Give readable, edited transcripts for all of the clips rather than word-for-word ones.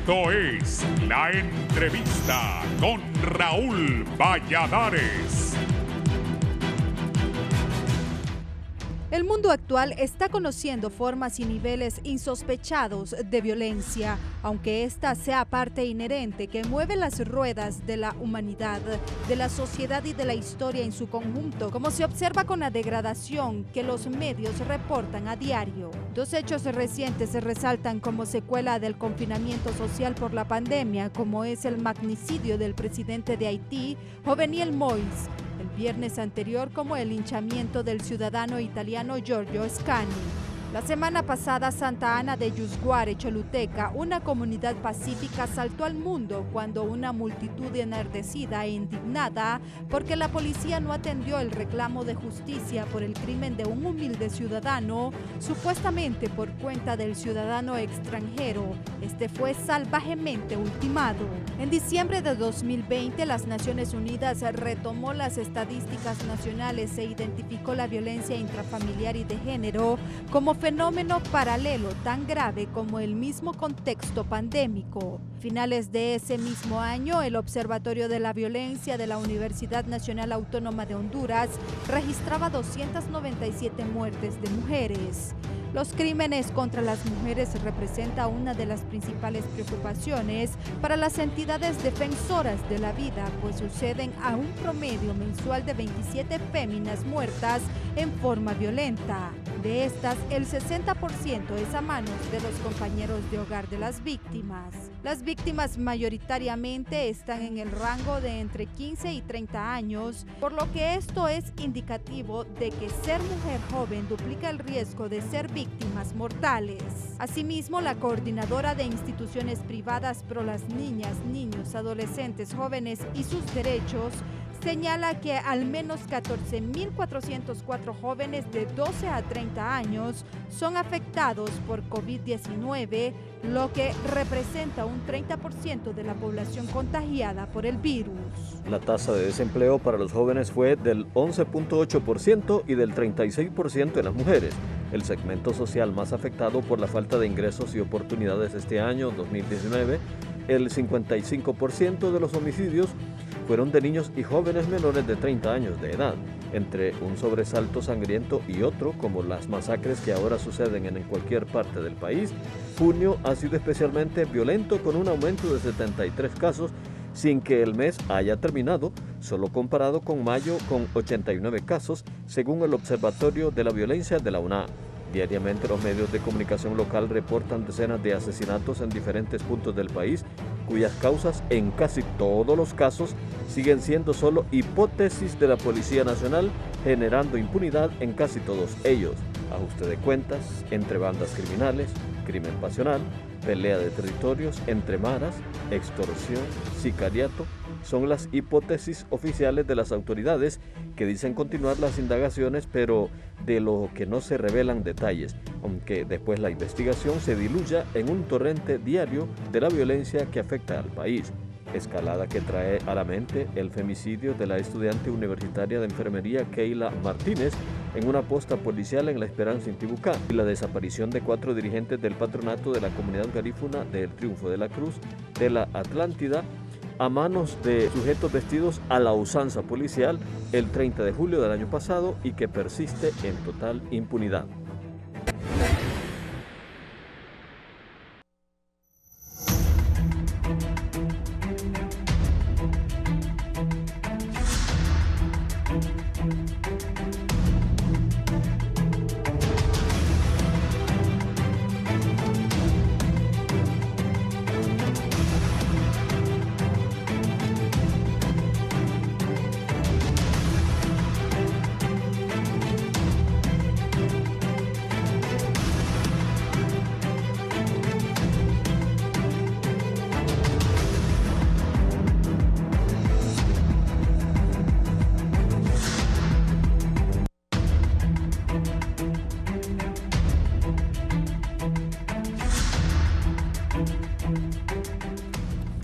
Esto es La Entrevista con Raúl Valladares. El mundo actual está conociendo formas y niveles insospechados de violencia, aunque esta sea parte inherente que mueve las ruedas de la humanidad, de la sociedad y de la historia en su conjunto, como se observa con la degradación que los medios reportan a diario. Dos hechos recientes se resaltan como secuela del confinamiento social por la pandemia, como es el magnicidio del presidente de Haití, Jovenel Moïse, el viernes anterior como el linchamiento del ciudadano italiano Giorgio Scani. La semana pasada, Santa Ana de Yusguare, Choluteca, una comunidad pacífica, saltó al mundo cuando una multitud enardecida e indignada porque la policía no atendió el reclamo de justicia por el crimen de un humilde ciudadano, supuestamente por cuenta del ciudadano extranjero. Este fue salvajemente ultimado. En diciembre de 2020, las Naciones Unidas retomó las estadísticas nacionales e identificó la violencia intrafamiliar y de género como fenómeno paralelo tan grave como el mismo contexto pandémico. Finales de ese mismo año, el Observatorio de la Violencia de la Universidad Nacional Autónoma de Honduras registraba 297 muertes de mujeres. Los crímenes contra las mujeres representan una de las principales preocupaciones para las entidades defensoras de la vida, pues suceden a un promedio mensual de 27 féminas muertas en forma violenta. De estas, el 60% es a manos de los compañeros de hogar de las víctimas. Las víctimas mayoritariamente están en el rango de entre 15 y 30 años, por lo que esto es indicativo de que ser mujer joven duplica el riesgo de ser víctimas mortales. Asimismo, la coordinadora de instituciones privadas pro las niñas, niños, adolescentes, jóvenes y sus derechos señala que al menos 14.404 jóvenes de 12 a 30 años son afectados por COVID-19, lo que representa un 30% de la población contagiada por el virus. La tasa de desempleo para los jóvenes fue del 11.8% y del 36% en las mujeres, el segmento social más afectado por la falta de ingresos y oportunidades este año 2019. El 55% de los homicidios fueron de niños y jóvenes menores de 30 años de edad, entre un sobresalto sangriento y otro, como las masacres que ahora suceden en cualquier parte del país. Junio ha sido especialmente violento, con un aumento de 73 casos, sin que el mes haya terminado, solo comparado con mayo, con 89 casos, según el Observatorio de la Violencia de la UNA. Diariamente los medios de comunicación local reportan decenas de asesinatos en diferentes puntos del país, cuyas causas en casi todos los casos siguen siendo solo hipótesis de la Policía Nacional, generando impunidad en casi todos ellos. Ajuste de cuentas entre bandas criminales, crimen pasional, pelea de territorios entre maras, extorsión, sicariato, son las hipótesis oficiales de las autoridades, que dicen continuar las indagaciones, pero de lo que no se revelan detalles, aunque después la investigación se diluya en un torrente diario de la violencia que afecta al país. Escalada que trae a la mente el femicidio de la estudiante universitaria de enfermería Keila Martínez en una posta policial en La Esperanza, Intibucá, y la desaparición de 4 dirigentes del patronato de la comunidad garífuna del Triunfo de la Cruz de la Atlántida a manos de sujetos vestidos a la usanza policial el 30 de julio del año pasado y que persiste en total impunidad.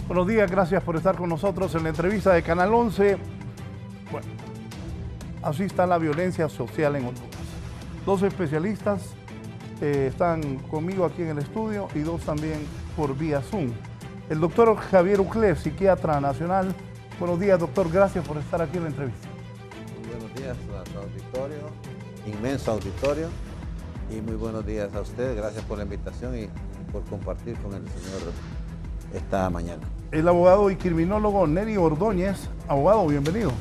Buenos días, gracias por estar con nosotros en la entrevista de Canal 11. Bueno, así está la violencia social en Honduras. 2 especialistas están conmigo aquí en el estudio y 2 también por vía Zoom. el doctor Javier Uclés, psiquiatra nacional. Buenos días, doctor, gracias por estar aquí en la entrevista. Muy buenos días a su auditorio, inmenso auditorio, y muy buenos días a ustedes. Gracias por la invitación y por compartir con el señor esta mañana. El abogado y criminólogo Neri Ordóñez. Abogado, bienvenido.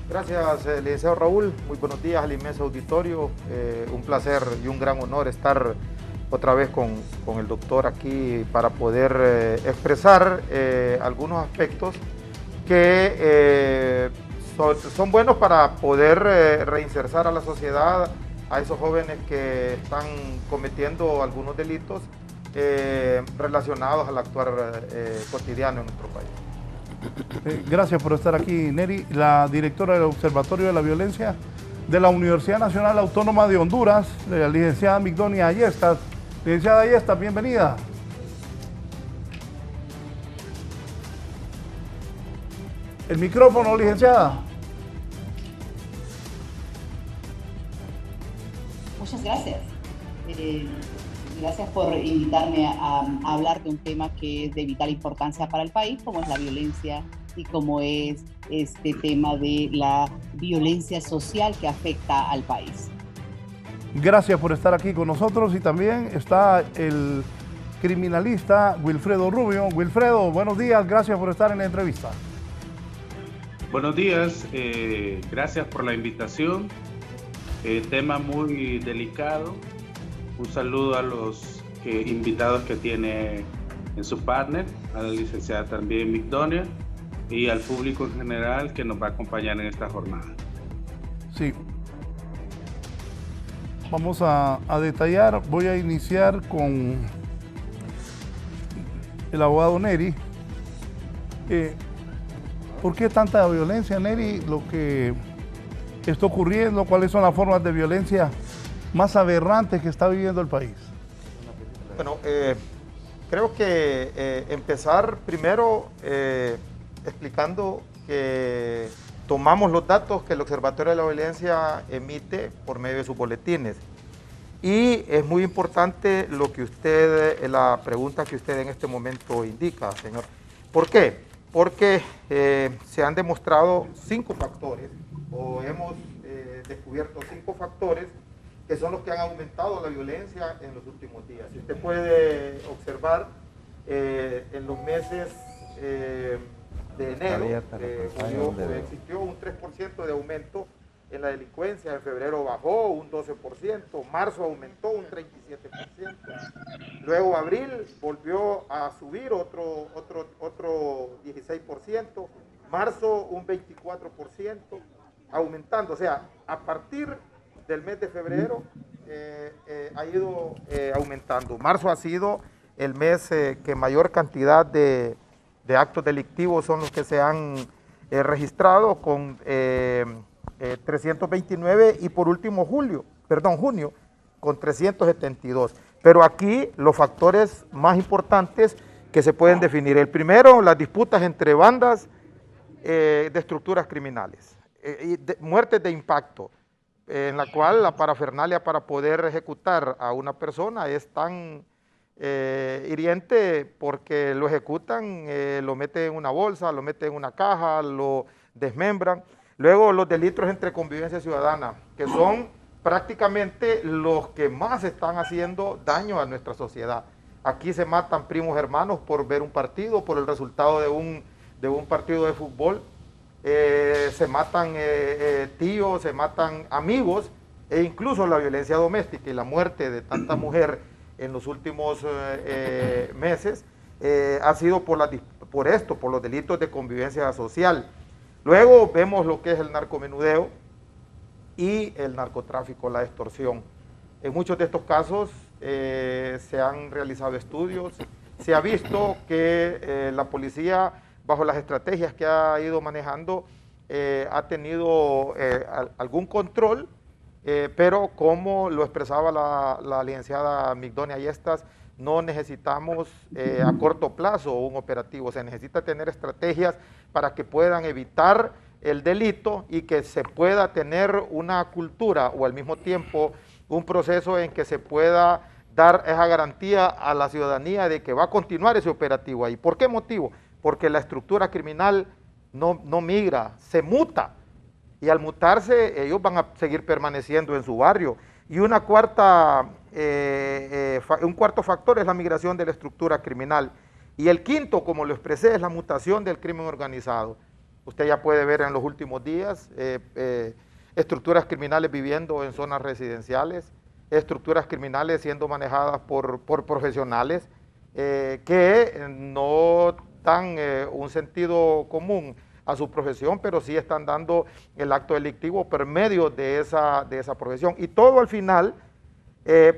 Gracias, licenciado Raúl. Muy buenos días al inmenso auditorio. Un placer y un gran honor estar otra vez con el doctor aquí para poder expresar algunos aspectos que son buenos para poder reinsertar a la sociedad a esos jóvenes que están cometiendo algunos delitos relacionados al actuar cotidiano en nuestro país. Gracias por estar aquí, Neri, la directora del Observatorio de la Violencia de la Universidad Nacional Autónoma de Honduras, la licenciada Migdonia Ayestas. Licenciada Ayestas, bienvenida. El micrófono, licenciada. Muchas gracias. Gracias por invitarme a hablar de un tema que es de vital importancia para el país, como es la violencia y como es este tema de la violencia social que afecta al país. Gracias por estar aquí con nosotros y también está el criminalista Wilfredo Rubio. Wilfredo, buenos días, gracias por estar en la entrevista. Buenos días, gracias por la invitación. Tema muy delicado. Un saludo a los invitados que tiene en su partner, a la licenciada también Migdonia y al público en general que nos va a acompañar en esta jornada. Sí. Vamos a detallar, voy a iniciar con el abogado Neri. ¿Por qué tanta violencia, Neri? Lo que está ocurriendo, ¿cuáles son las formas de violencia más aberrantes que está viviendo el país? Bueno, creo que empezar primero explicando que tomamos los datos que el Observatorio de la Violencia emite por medio de sus boletines. Y es muy importante lo que usted, la pregunta que usted en este momento indica, señor. ¿Por qué? Porque se han demostrado 5 factores, o hemos descubierto 5 factores que son los que han aumentado la violencia en los últimos días. Si usted puede observar, en los meses de enero, existió un 3% de aumento en la delincuencia, en febrero bajó un 12%, marzo aumentó un 37%, luego abril volvió a subir otro 16%, marzo un 24%, aumentando, o sea, a partir del mes de febrero ha ido aumentando. Marzo ha sido el mes que mayor cantidad de actos delictivos son los que se han registrado, con 329, y por último junio con 372. Pero aquí los factores más importantes que se pueden definir: el primero, las disputas entre bandas de estructuras criminales, muertes de impacto, en la cual la parafernalia para poder ejecutar a una persona es tan hiriente porque lo ejecutan, lo meten en una bolsa, lo meten en una caja, lo desmembran. Luego los delitos entre convivencia ciudadana, que son prácticamente los que más están haciendo daño a nuestra sociedad. Aquí se matan primos hermanos por ver un partido, por el resultado de un partido de fútbol. Se matan tíos, se matan amigos, e incluso la violencia doméstica y la muerte de tanta mujer en los últimos meses ha sido por los delitos de convivencia social. Luego vemos lo que es el narcomenudeo y el narcotráfico, la extorsión. En muchos de estos casos se han realizado estudios, se ha visto que la policía, bajo las estrategias que ha ido manejando, ha tenido algún control, pero como lo expresaba la licenciada Migdonia Ayestas, no necesitamos a corto plazo un operativo, se necesita tener estrategias para que puedan evitar el delito y que se pueda tener una cultura o al mismo tiempo un proceso en que se pueda dar esa garantía a la ciudadanía de que va a continuar ese operativo ahí. ¿Por qué motivo? Porque la estructura criminal no migra, se muta, y al mutarse ellos van a seguir permaneciendo en su barrio. Y un cuarto factor es la migración de la estructura criminal. Y el quinto, como lo expresé, es la mutación del crimen organizado. Usted ya puede ver en los últimos días estructuras criminales viviendo en zonas residenciales, estructuras criminales siendo manejadas por profesionales que no dan un sentido común a su profesión, pero sí están dando el acto delictivo por medio de esa profesión. Y todo al final,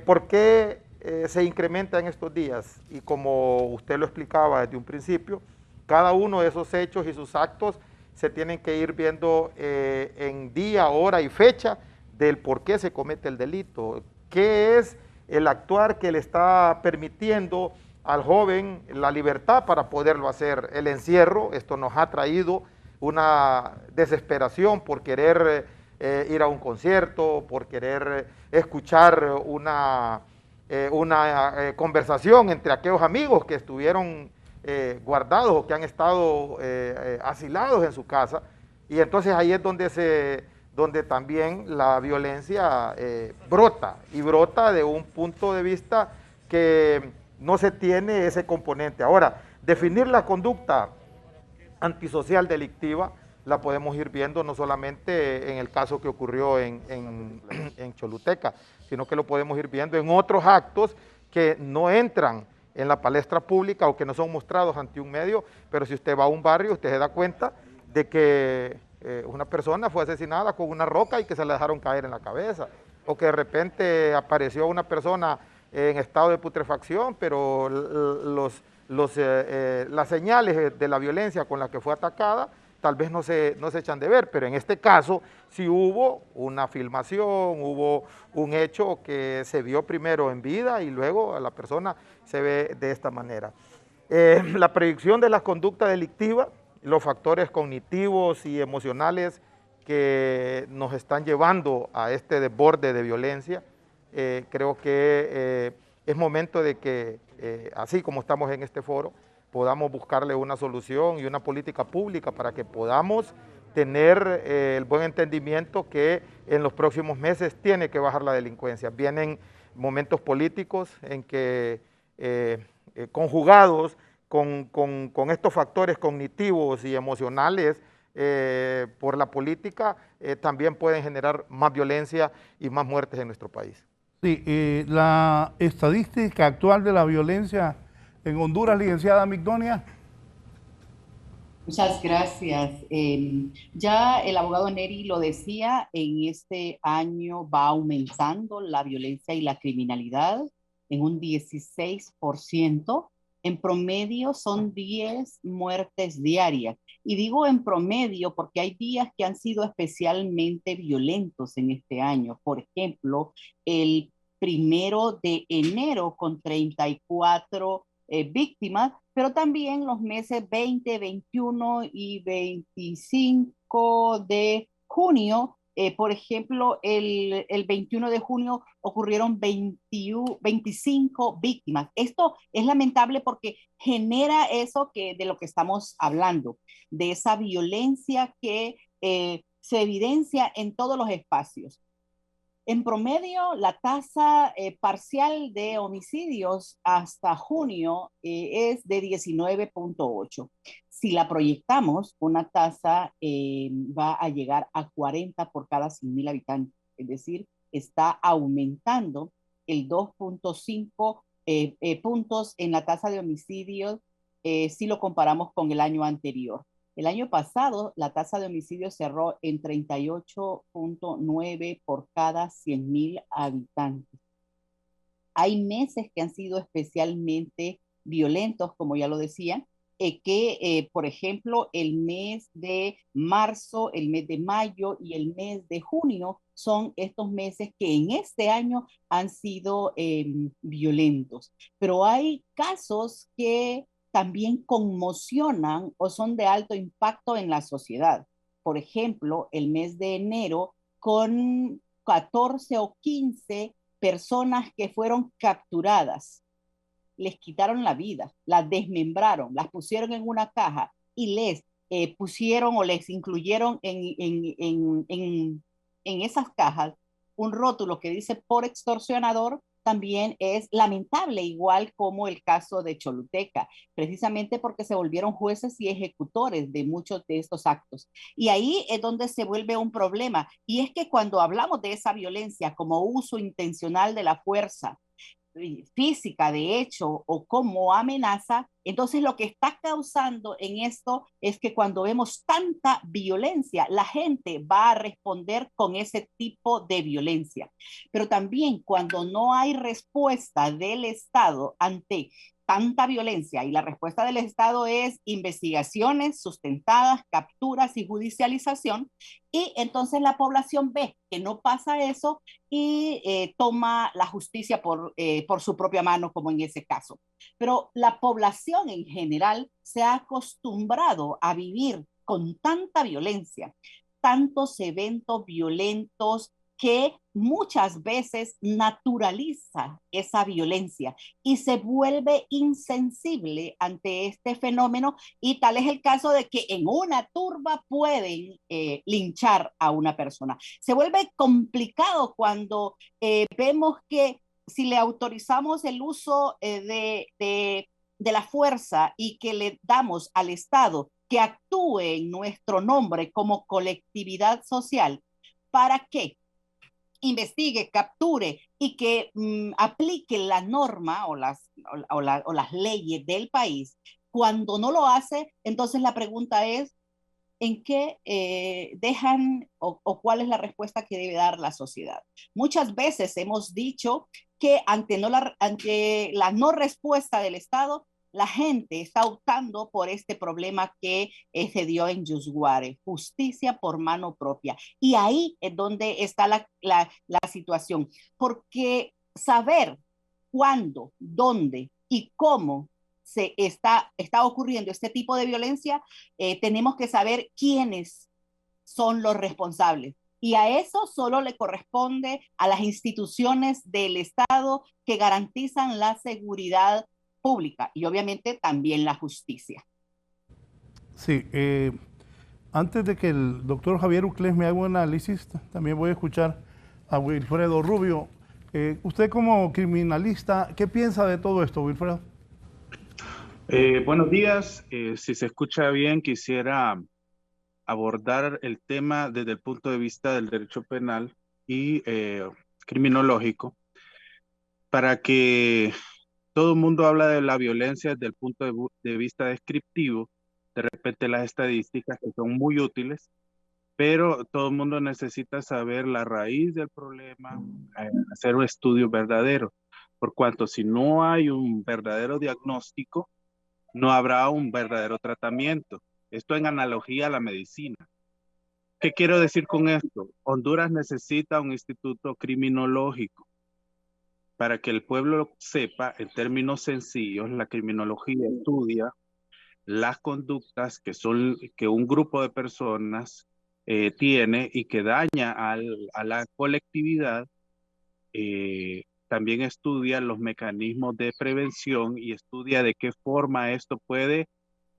¿por qué se incrementa en estos días? Y como usted lo explicaba desde un principio, cada uno de esos hechos y sus actos se tienen que ir viendo en día, hora y fecha del por qué se comete el delito, qué es el actuar que le está permitiendo al joven la libertad para poderlo hacer. El encierro, esto nos ha traído una desesperación por querer ir a un concierto, por querer escuchar una conversación entre aquellos amigos que estuvieron guardados o que han estado asilados en su casa, y entonces ahí es donde también la violencia brota, y brota de un punto de vista que no se tiene ese componente. Ahora, definir la conducta antisocial delictiva la podemos ir viendo no solamente en el caso que ocurrió en Choluteca, sino que lo podemos ir viendo en otros actos que no entran en la palestra pública o que no son mostrados ante un medio, pero si usted va a un barrio, usted se da cuenta de que una persona fue asesinada con una roca y que se la dejaron caer en la cabeza, o que de repente apareció una persona en estado de putrefacción, pero las señales de la violencia con la que fue atacada tal vez no se echan de ver, pero en este caso sí hubo una filmación, hubo un hecho que se vio primero en vida y luego a la persona se ve de esta manera. La predicción de la conducta delictiva, los factores cognitivos y emocionales que nos están llevando a este desborde de violencia, creo que es momento de que, así como estamos en este foro, podamos buscarle una solución y una política pública para que podamos tener el buen entendimiento que en los próximos meses tiene que bajar la delincuencia. Vienen momentos políticos en que, conjugados con estos factores cognitivos y emocionales por la política, también pueden generar más violencia y más muertes en nuestro país. Sí, la estadística actual de la violencia en Honduras, licenciada Migdonia. Muchas gracias. Ya el abogado Neri lo decía, en este año va aumentando la violencia y la criminalidad en un 16%. En promedio son 10 muertes diarias. Y digo en promedio porque hay días que han sido especialmente violentos en este año. Por ejemplo, el 1 de enero con 34 víctimas, pero también los meses 20, 21 y 25 de junio. Por ejemplo, el 21 de junio ocurrieron 25 víctimas. Esto es lamentable porque genera eso de lo que estamos hablando, de esa violencia que se evidencia en todos los espacios. En promedio, la tasa parcial de homicidios hasta junio es de 19.8. Si la proyectamos, una tasa va a llegar a 40 por cada 100,000 habitantes. Es decir, está aumentando el 2.5 puntos en la tasa de homicidios si lo comparamos con el año anterior. El año pasado, la tasa de homicidios cerró en 38.9 por cada 100,000 habitantes. Hay meses que han sido especialmente violentos, como ya lo decía, por ejemplo, el mes de marzo, el mes de mayo y el mes de junio son estos meses que en este año han sido violentos. Pero hay casos que también conmocionan o son de alto impacto en la sociedad. Por ejemplo, el mes de enero con 14 o 15 personas que fueron capturadas, les quitaron la vida, las desmembraron, las pusieron en una caja y les pusieron o les incluyeron en esas cajas un rótulo que dice por extorsionador, también es lamentable, igual como el caso de Choluteca, precisamente porque se volvieron jueces y ejecutores de muchos de estos actos. Y ahí es donde se vuelve un problema. Y es que cuando hablamos de esa violencia como uso intencional de la fuerza, física de hecho o como amenaza, entonces lo que está causando en esto es que cuando vemos tanta violencia, la gente va a responder con ese tipo de violencia. Pero también cuando no hay respuesta del Estado ante tanta violencia y la respuesta del Estado es investigaciones sustentadas, capturas y judicialización, y entonces la población ve que no pasa eso y toma la justicia por su propia mano, como en ese caso. Pero la población en general se ha acostumbrado a vivir con tanta violencia, tantos eventos violentos, que muchas veces naturaliza esa violencia y se vuelve insensible ante este fenómeno, y tal es el caso de que en una turba pueden linchar a una persona. Se vuelve complicado cuando vemos que si le autorizamos el uso de la fuerza y que le damos al Estado que actúe en nuestro nombre como colectividad social, ¿para qué? Investigue, capture y que aplique la norma o las leyes del país. Cuando no lo hace, entonces la pregunta es, ¿en qué dejan o cuál es la respuesta que debe dar la sociedad? Muchas veces hemos dicho que ante la no respuesta del Estado, la gente está optando por este problema que se dio en Yusguare, justicia por mano propia. Y ahí es donde está la situación, porque saber cuándo, dónde y cómo se está ocurriendo este tipo de violencia, tenemos que saber quiénes son los responsables. Y a eso solo le corresponde a las instituciones del Estado que garantizan la seguridad pública y obviamente también la justicia. Sí, antes de que el doctor Javier Uclés me haga un análisis, también voy a escuchar a Wilfredo Rubio. Usted como criminalista, ¿qué piensa de todo esto, Wilfredo? Buenos días. Si se escucha bien, quisiera abordar el tema desde el punto de vista del derecho penal y criminológico, para que todo el mundo habla de la violencia desde el punto de vista descriptivo, de repente las estadísticas que son muy útiles, pero todo el mundo necesita saber la raíz del problema, hacer un estudio verdadero, por cuanto si no hay un verdadero diagnóstico, no habrá un verdadero tratamiento. Esto en analogía a la medicina. ¿Qué quiero decir con esto? Honduras necesita un instituto criminológico. Para que el pueblo sepa, en términos sencillos, la criminología estudia las conductas que un grupo de personas tiene y que daña a la colectividad. También estudia los mecanismos de prevención y estudia de qué forma esto puede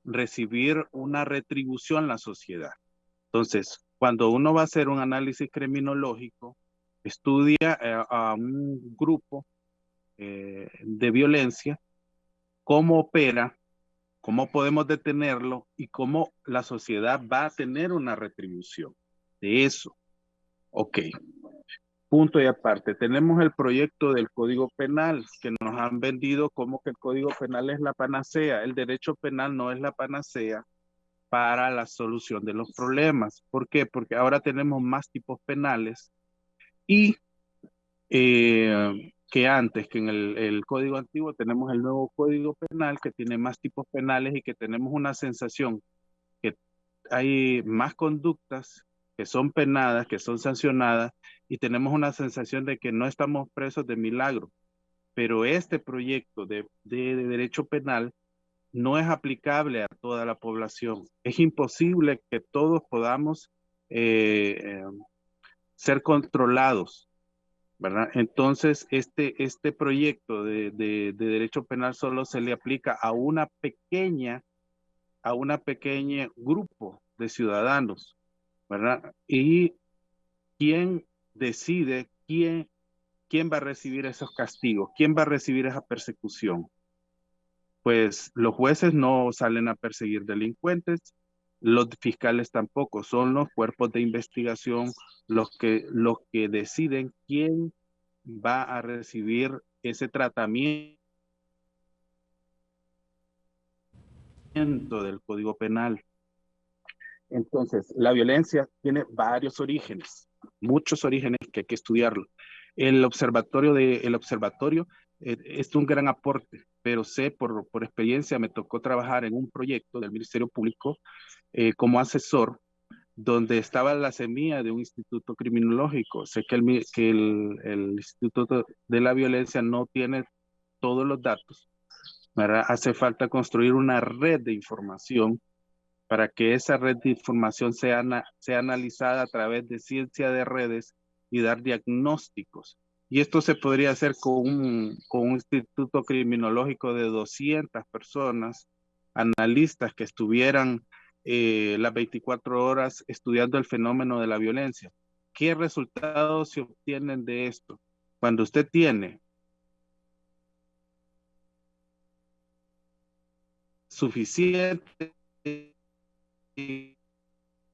recibir una retribución en la sociedad. Entonces, cuando uno va a hacer un análisis criminológico, estudia a un grupo de violencia, cómo opera, cómo podemos detenerlo y cómo la sociedad va a tener una retribución de eso. Ok, punto y aparte. Tenemos el proyecto del Código Penal que nos han vendido como que el Código Penal es la panacea. El derecho penal no es la panacea para la solución de los problemas. ¿Por qué? Porque ahora tenemos más tipos penales y que antes, que en el código antiguo tenemos el nuevo código penal que tiene más tipos penales y que tenemos una sensación que hay más conductas que son penadas, que son sancionadas, y tenemos una sensación de que no estamos presos de milagro. Pero este proyecto de derecho penal no es aplicable a toda la población. Es imposible que todos podamos ser controlados. ¿verdad? Entonces, este proyecto de derecho penal solo se le aplica a una pequeña grupo de ciudadanos, ¿verdad? Y quién decide quién va a recibir esos castigos, quién va a recibir esa persecución. Pues los jueces no salen a perseguir delincuentes, los fiscales tampoco, son los cuerpos de investigación los que deciden quién va a recibir ese tratamiento del Código Penal. Entonces, la violencia tiene varios orígenes, muchos orígenes que hay que estudiarlo. El observatorio es un gran aporte, pero sé por experiencia, me tocó trabajar en un proyecto del Ministerio Público como asesor, donde estaba la semilla de un instituto criminológico. Sé que el Instituto de la Violencia no tiene todos los datos, ¿verdad? Hace falta construir una red de información para que esa red de información sea analizada a través de ciencia de redes y dar diagnósticos. Y esto se podría hacer con un instituto criminológico de 200 personas, analistas que estuvieran las 24 horas estudiando el fenómeno de la violencia. ¿Qué resultados se obtienen de esto? Cuando usted tiene suficiente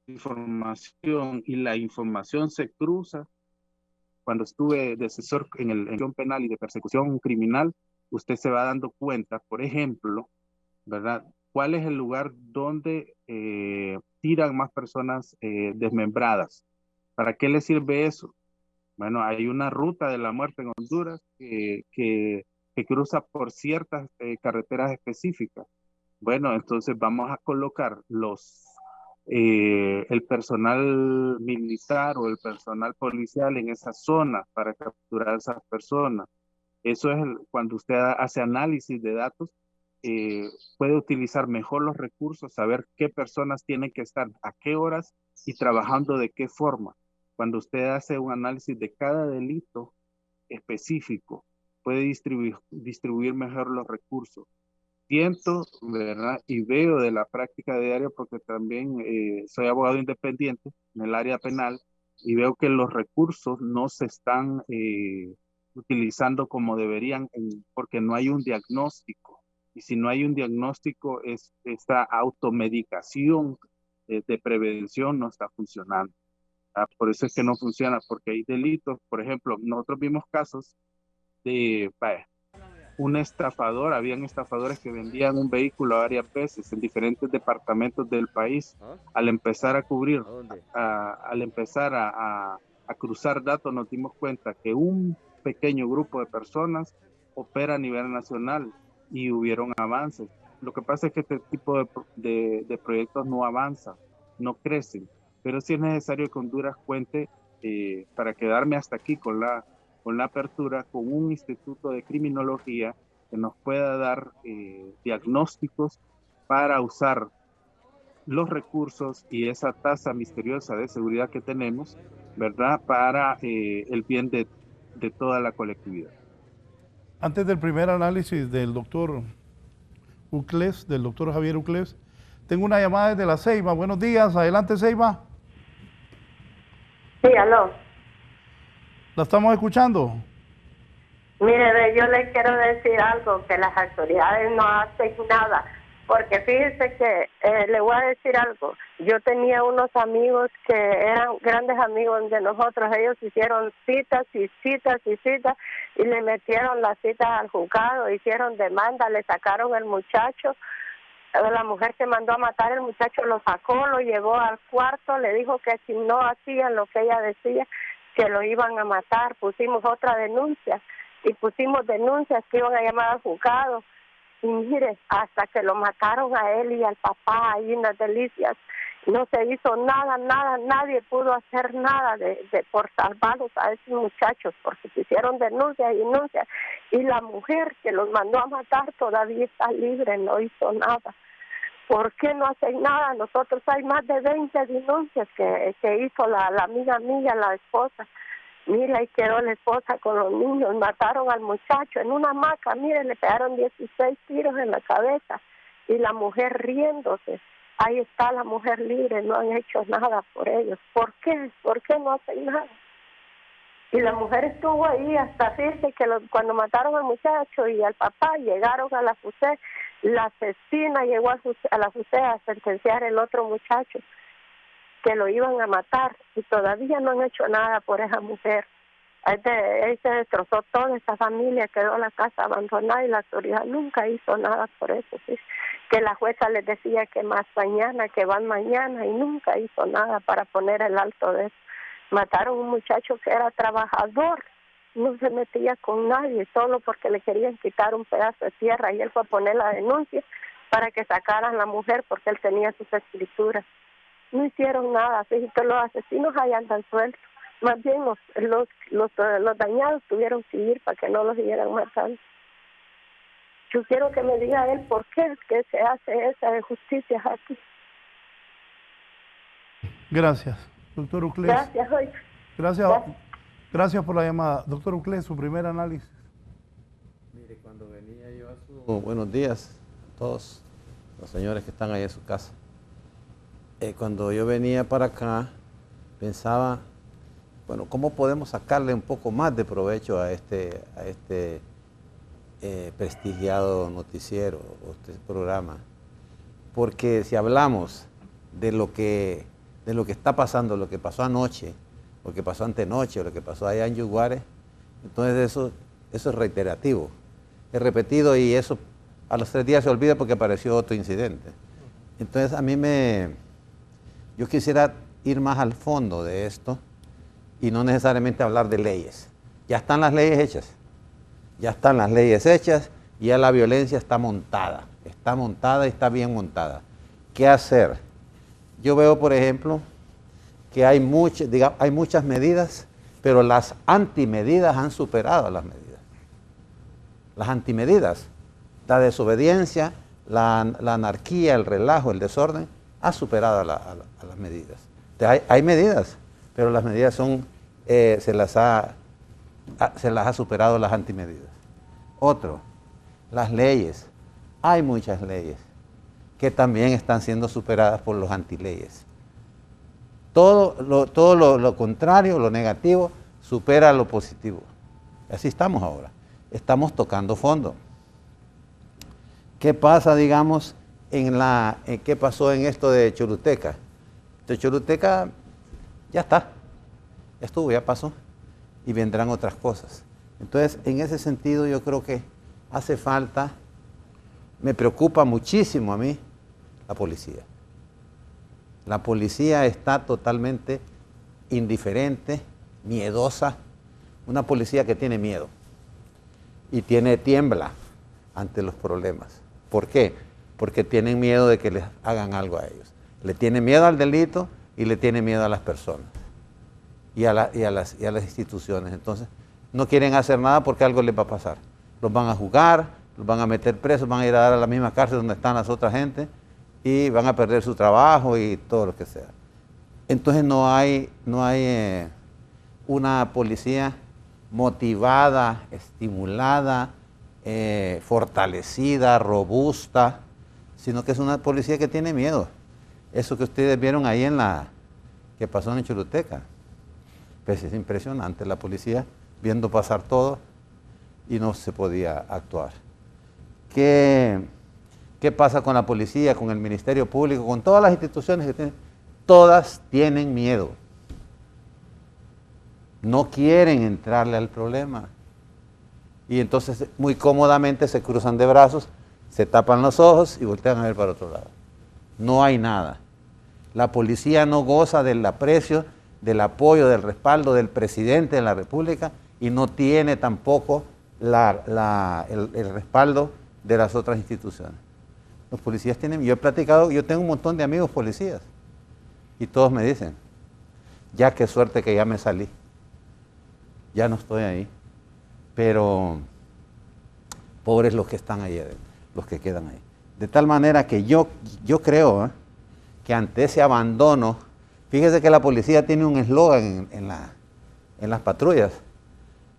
información y la información se cruza. Cuando estuve de asesor en el penal y de persecución criminal, usted se va dando cuenta, por ejemplo, ¿verdad? ¿Cuál es el lugar donde tiran más personas desmembradas? ¿Para qué le sirve eso? Bueno, hay una ruta de la muerte en Honduras que cruza por ciertas carreteras específicas. Bueno, entonces vamos a colocar el personal militar o el personal policial en esa zona para capturar a esas personas. Eso es cuando usted hace análisis de datos, puede utilizar mejor los recursos, saber qué personas tienen que estar a qué horas y trabajando de qué forma. Cuando usted hace un análisis de cada delito específico, puede distribuir mejor los recursos. Siento, ¿verdad? Y veo de la práctica diaria, porque también soy abogado independiente en el área penal, y veo que los recursos no se están utilizando como deberían, porque no hay un diagnóstico. Y si no hay un diagnóstico, esta automedicación de prevención no está funcionando. Por eso es que no funciona, porque hay delitos. Por ejemplo, nosotros vimos casos de un estafador, habían estafadores que vendían un vehículo varias veces en diferentes departamentos del país. Al empezar a cubrir, al empezar a cruzar datos, nos dimos cuenta que un pequeño grupo de personas opera a nivel nacional y hubieron avances. Lo que pasa es que este tipo de proyectos no avanzan, no crecen, pero sí es necesario que Honduras cuente, para quedarme hasta aquí con la apertura, con un instituto de criminología que nos pueda dar diagnósticos para usar los recursos y esa tasa misteriosa de seguridad que tenemos, ¿verdad? Para el bien de toda la colectividad. Antes del primer análisis del doctor Ucles, del doctor Javier Ucles, tengo una llamada desde La Ceiba. Buenos días, adelante Ceiba. Sí, aló. ¿La estamos escuchando? Mire, yo le quiero decir algo, que las autoridades no hacen nada, porque fíjese que, le voy a decir algo, yo tenía unos amigos que eran grandes amigos de nosotros, ellos hicieron citas y citas y citas, y le metieron las citas al juzgado, hicieron demanda, le sacaron el muchacho, la mujer que mandó a matar, el muchacho lo sacó, lo llevó al cuarto, le dijo que si no hacían lo que ella decía, que lo iban a matar. Pusimos otra denuncia y pusimos denuncias que iban a llamar al juzgado, y mire, hasta que lo mataron a él y al papá ahí en Las Delicias, no se hizo nada, nadie pudo hacer nada por salvarlos a esos muchachos, porque se hicieron denuncias y denuncias, y la mujer que los mandó a matar todavía está libre, no hizo nada. ¿Por qué no hacen nada? Nosotros hay más de 20 denuncias que hizo la amiga mía, la esposa, Mire, ahí quedó la esposa con los niños, mataron al muchacho en una hamaca, mire, le pegaron 16 tiros en la cabeza y la mujer riéndose. Ahí está la mujer libre, no han hecho nada por ellos. ¿Por qué? ¿Por qué no hacen nada? Y la mujer estuvo ahí hasta fíjese que cuando mataron al muchacho y al papá, llegaron a la FUCE, la asesina llegó a la FUCE a sentenciar el otro muchacho que lo iban a matar y todavía no han hecho nada por esa mujer. Ahí se destrozó toda esa familia, quedó la casa abandonada y la autoridad nunca hizo nada por eso. ¿Sí? Que la jueza les decía que más mañana, que van mañana y nunca hizo nada para poner el alto de eso. Mataron a un muchacho que era trabajador, no se metía con nadie, solo porque le querían quitar un pedazo de tierra y él fue a poner la denuncia para que sacaran a la mujer porque él tenía sus escrituras. No hicieron nada, fíjate, los asesinos ahí andan sueltos. Más bien los dañados tuvieron que ir para que no los siguieran matando. Yo quiero que me diga él por qué es que se hace esa injusticia aquí. Gracias, doctor Uclés. Gracias, oiga. Gracias por la llamada. Doctor Uclés, su primer análisis. Mire, cuando venía yo a su... buenos días a todos los señores que están ahí en su casa. Cuando yo venía para acá, pensaba, bueno, ¿cómo podemos sacarle un poco más de provecho a este prestigiado noticiero o este programa? Porque si hablamos de lo que está pasando, lo que pasó anoche, lo que pasó antenoche, lo que pasó allá en Yuguare, entonces eso es reiterativo, es repetido y eso a los 3 días se olvida porque apareció otro incidente. Entonces yo quisiera ir más al fondo de esto y no necesariamente hablar de leyes. Ya están las leyes hechas, y ya la violencia está montada y está bien montada. ¿Qué hacer? Yo veo, por ejemplo, que hay muchas medidas, pero las antimedidas han superado a las medidas. Las antimedidas, la desobediencia, la anarquía, el relajo, el desorden, ha superado a las medidas. Hay medidas, pero las medidas se las ha superado las antimedidas. Otro, las leyes. Hay muchas leyes que también están siendo superadas por los antileyes. Todo lo contrario, lo negativo, supera lo positivo. Así estamos ahora. Estamos tocando fondo. ¿Qué pasa, digamos, qué pasó en esto de Choluteca? De Choluteca ya está. Estuvo, ya pasó. Y vendrán otras cosas. Entonces, en ese sentido, yo creo que hace falta, me preocupa muchísimo a mí, la policía. La policía está totalmente indiferente, miedosa. Una policía que tiene miedo y tiembla ante los problemas. ¿Por qué? Porque tienen miedo de que les hagan algo a ellos. Le tienen miedo al delito y le tienen miedo a las personas y a las instituciones. Entonces, no quieren hacer nada porque algo les va a pasar. Los van a juzgar, los van a meter presos, van a ir a dar a la misma cárcel donde están las otras gente y van a perder su trabajo y todo lo que sea. Entonces no hay una policía motivada, estimulada, fortalecida, robusta, sino que es una policía que tiene miedo. Eso que ustedes vieron ahí que pasó en Choluteca, pues es impresionante, la policía viendo pasar todo y no se podía actuar. ¿Qué pasa con la policía, con el Ministerio Público, con todas las instituciones que tienen? Todas tienen miedo. No quieren entrarle al problema. Y entonces muy cómodamente se cruzan de brazos, se tapan los ojos y voltean a ver para otro lado. No hay nada. La policía no goza del aprecio, del apoyo, del respaldo del presidente de la República y no tiene tampoco el respaldo de las otras instituciones. Los policías tienen, yo tengo un montón de amigos policías y todos me dicen, ya qué suerte que ya me salí, ya no estoy ahí, pero pobres los que están ahí adentro, los que quedan ahí. De tal manera que yo creo que ante ese abandono, fíjese que la policía tiene un eslogan en las patrullas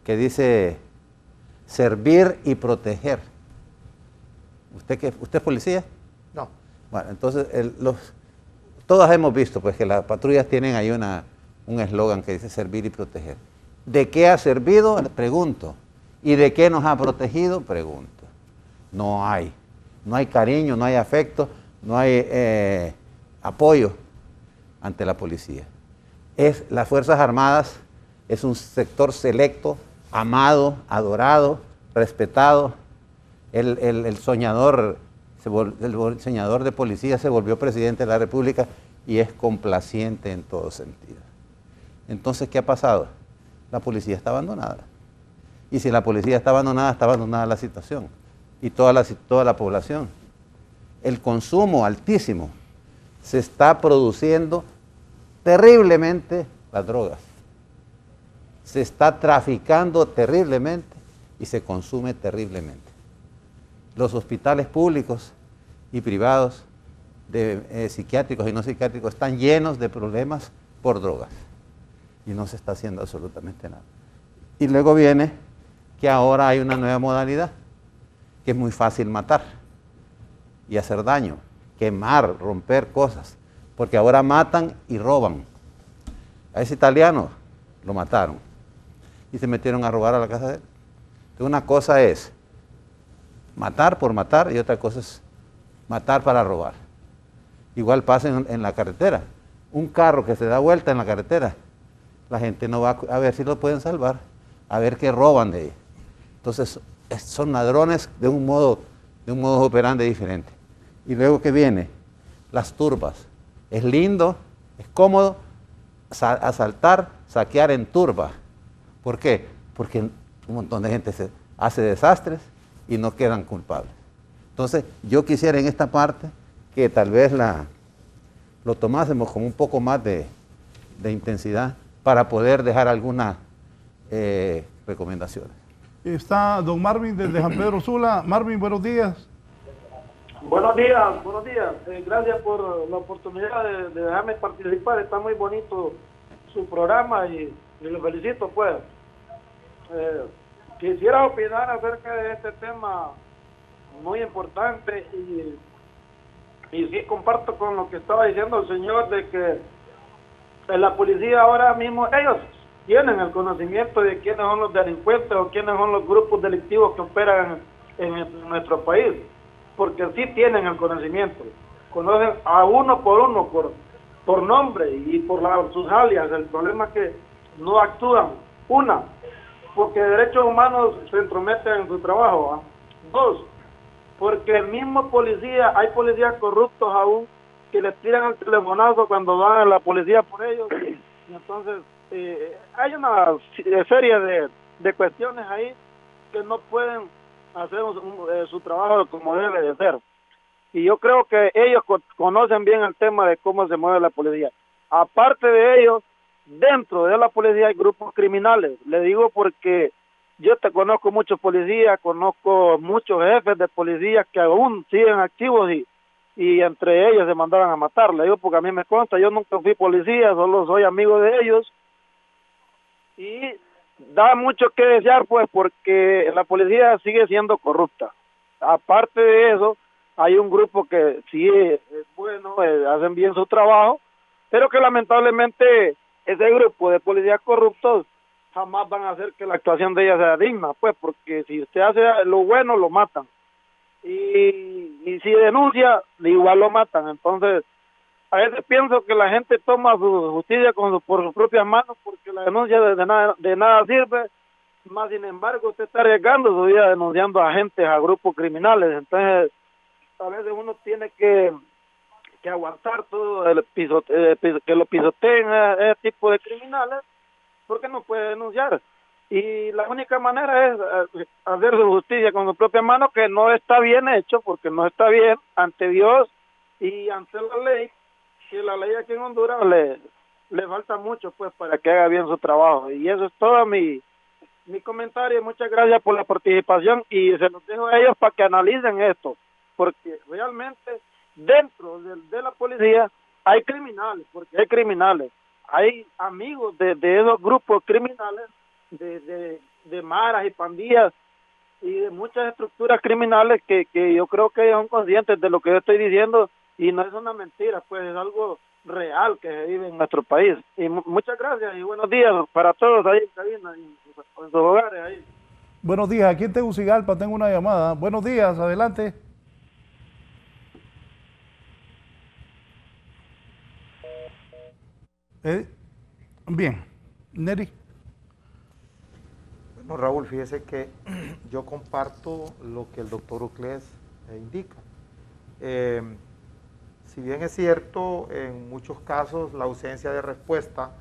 que dice servir y proteger. ¿Usted es policía? No. Bueno, entonces todos hemos visto pues que las patrullas tienen ahí un eslogan que dice servir y proteger. ¿De qué ha servido? Pregunto. ¿Y de qué nos ha protegido? Pregunto. No hay cariño, no hay afecto, no hay apoyo ante la policía. Las Fuerzas Armadas es un sector selecto, amado, adorado, respetado. El soñador de policía se volvió presidente de la República y es complaciente en todo sentido. Entonces, ¿qué ha pasado? La policía está abandonada. Y si la policía está abandonada la situación y toda la población. El consumo altísimo. Se está produciendo terriblemente las drogas. Se está traficando terriblemente y se consume terriblemente. Los hospitales públicos y privados, psiquiátricos y no psiquiátricos, están llenos de problemas por drogas. Y no se está haciendo absolutamente nada. Y luego viene que ahora hay una nueva modalidad, que es muy fácil matar y hacer daño, quemar, romper cosas, porque ahora matan y roban. A ese italiano lo mataron y se metieron a robar a la casa de él. Entonces, una cosa es matar por matar y otra cosa es matar para robar. Igual pasa en la carretera. Un carro que se da vuelta en la carretera, la gente no va a ver si lo pueden salvar, a ver qué roban de ahí. Entonces, son ladrones de un modo operandi diferente. Y luego que viene, las turbas. Es lindo, es cómodo asaltar, saquear en turba. ¿Por qué? Porque un montón de gente se hace desastres y no quedan culpables. Entonces, yo quisiera en esta parte que tal vez lo tomásemos con un poco más de intensidad para poder dejar algunas recomendaciones. Está don Marvin desde San Pedro Sula. Marvin, buenos días. Buenos días, buenos días. Gracias por la oportunidad de dejarme participar. Está muy bonito su programa y lo felicito, pues. Quisiera opinar acerca de este tema muy importante y sí comparto con lo que estaba diciendo el señor de que la policía ahora mismo, ellos tienen el conocimiento de quiénes son los delincuentes o quiénes son los grupos delictivos que operan en nuestro país, porque sí tienen el conocimiento, conocen a uno por nombre y por sus alias. El problema es que no actúan. Una, porque derechos humanos se entrometen en su trabajo. Dos, porque el mismo policía, hay policías corruptos aún que les tiran el telefonazo cuando van a la policía por ellos. Y entonces hay una serie de cuestiones ahí que no pueden hacer su trabajo como debe de ser. Y yo creo que ellos conocen bien el tema de cómo se mueve la policía. Aparte de ellos, dentro de la policía hay grupos criminales. Le digo porque yo conozco muchos policías, conozco muchos jefes de policías que aún siguen activos y entre ellos se mandaban a matar. Le digo porque a mí me consta, yo nunca fui policía, solo soy amigo de ellos. Y da mucho que desear, pues, porque la policía sigue siendo corrupta. Aparte de eso, hay un grupo que sí es bueno, hacen bien su trabajo, pero que lamentablemente ese grupo de policías corruptos jamás van a hacer que la actuación de ella sea digna, pues, porque si usted hace lo bueno, lo matan. Y si denuncia, igual lo matan. Entonces, a veces pienso que la gente toma su justicia por sus propias manos, porque la denuncia de nada sirve. Más sin embargo, usted está arriesgando su vida denunciando a gente, a grupos criminales. Entonces, a veces uno tiene que aguantar todo que lo pisoteen a ese tipo de criminales, porque no puede denunciar. Y la única manera es hacer su justicia con su propia mano, que no está bien hecho, porque no está bien ante Dios y ante la ley, que la ley aquí en Honduras le falta mucho, pues, para que haga bien su trabajo. Y eso es todo mi comentario. Muchas gracias por la participación y se los dejo a ellos para que analicen esto, porque realmente dentro de la policía hay criminales, porque hay criminales. hay amigos de esos grupos criminales, de maras y pandillas y de muchas estructuras criminales que yo creo que ellos son conscientes de lo que yo estoy diciendo y no es una mentira, pues es algo real que se vive en nuestro país. Y muchas gracias y buenos días para todos ahí en cabina y en sus hogares ahí. Buenos días, aquí en Tegucigalpa tengo una llamada. Buenos días, adelante. Bien, Neri. Bueno, Raúl, fíjese que yo comparto lo que el doctor Uclés indica. Si bien es cierto, en muchos casos la ausencia de respuesta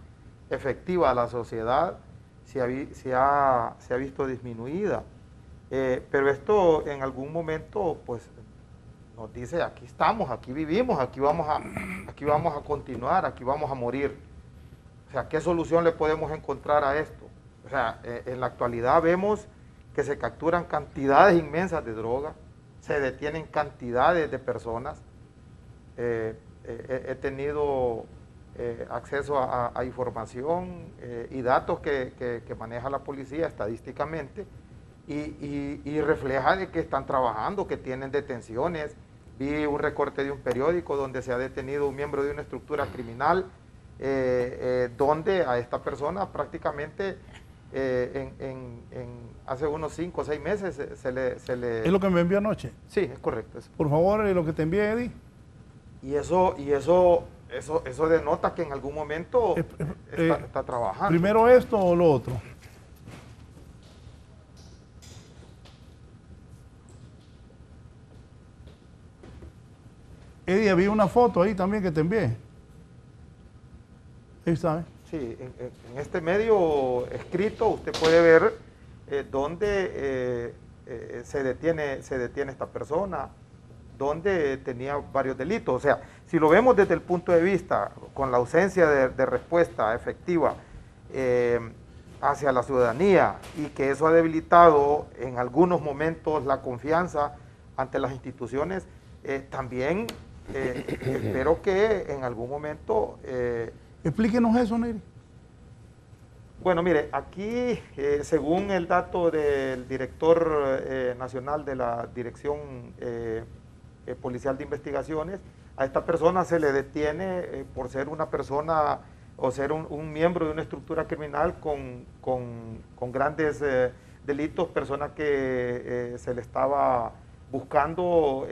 efectiva a la sociedad se ha visto disminuida, pero esto en algún momento pues nos dice, aquí estamos, aquí vivimos, aquí vamos a continuar, aquí vamos a morir. O sea, ¿qué solución le podemos encontrar a esto? O sea, en la actualidad vemos que se capturan cantidades inmensas de droga, se detienen cantidades de personas. He tenido acceso a información y datos que maneja la policía estadísticamente y refleja de que están trabajando, que tienen detenciones. Vi un recorte de un periódico donde se ha detenido un miembro de una estructura criminal, donde a esta persona prácticamente hace unos 5 o 6 meses se le... ¿Es lo que me envió anoche? Sí, es correcto. Eso. Por favor, lo que te envié, Eddie. Y eso denota que en algún momento está trabajando. ¿Primero esto o lo otro? Eddie, había una foto ahí también que te envié. Ahí está, ¿eh? Sí, en este medio escrito usted puede ver dónde se detiene esta persona, donde tenía varios delitos. O sea, si lo vemos desde el punto de vista con la ausencia de respuesta efectiva hacia la ciudadanía y que eso ha debilitado en algunos momentos la confianza ante las instituciones, también espero que en algún momento... Explíquenos eso, Neri. Bueno, mire, aquí, según el dato del director nacional de la Dirección Policial de Investigaciones, a esta persona se le detiene por ser una persona o ser un miembro de una estructura criminal con grandes delitos, persona que se le estaba buscando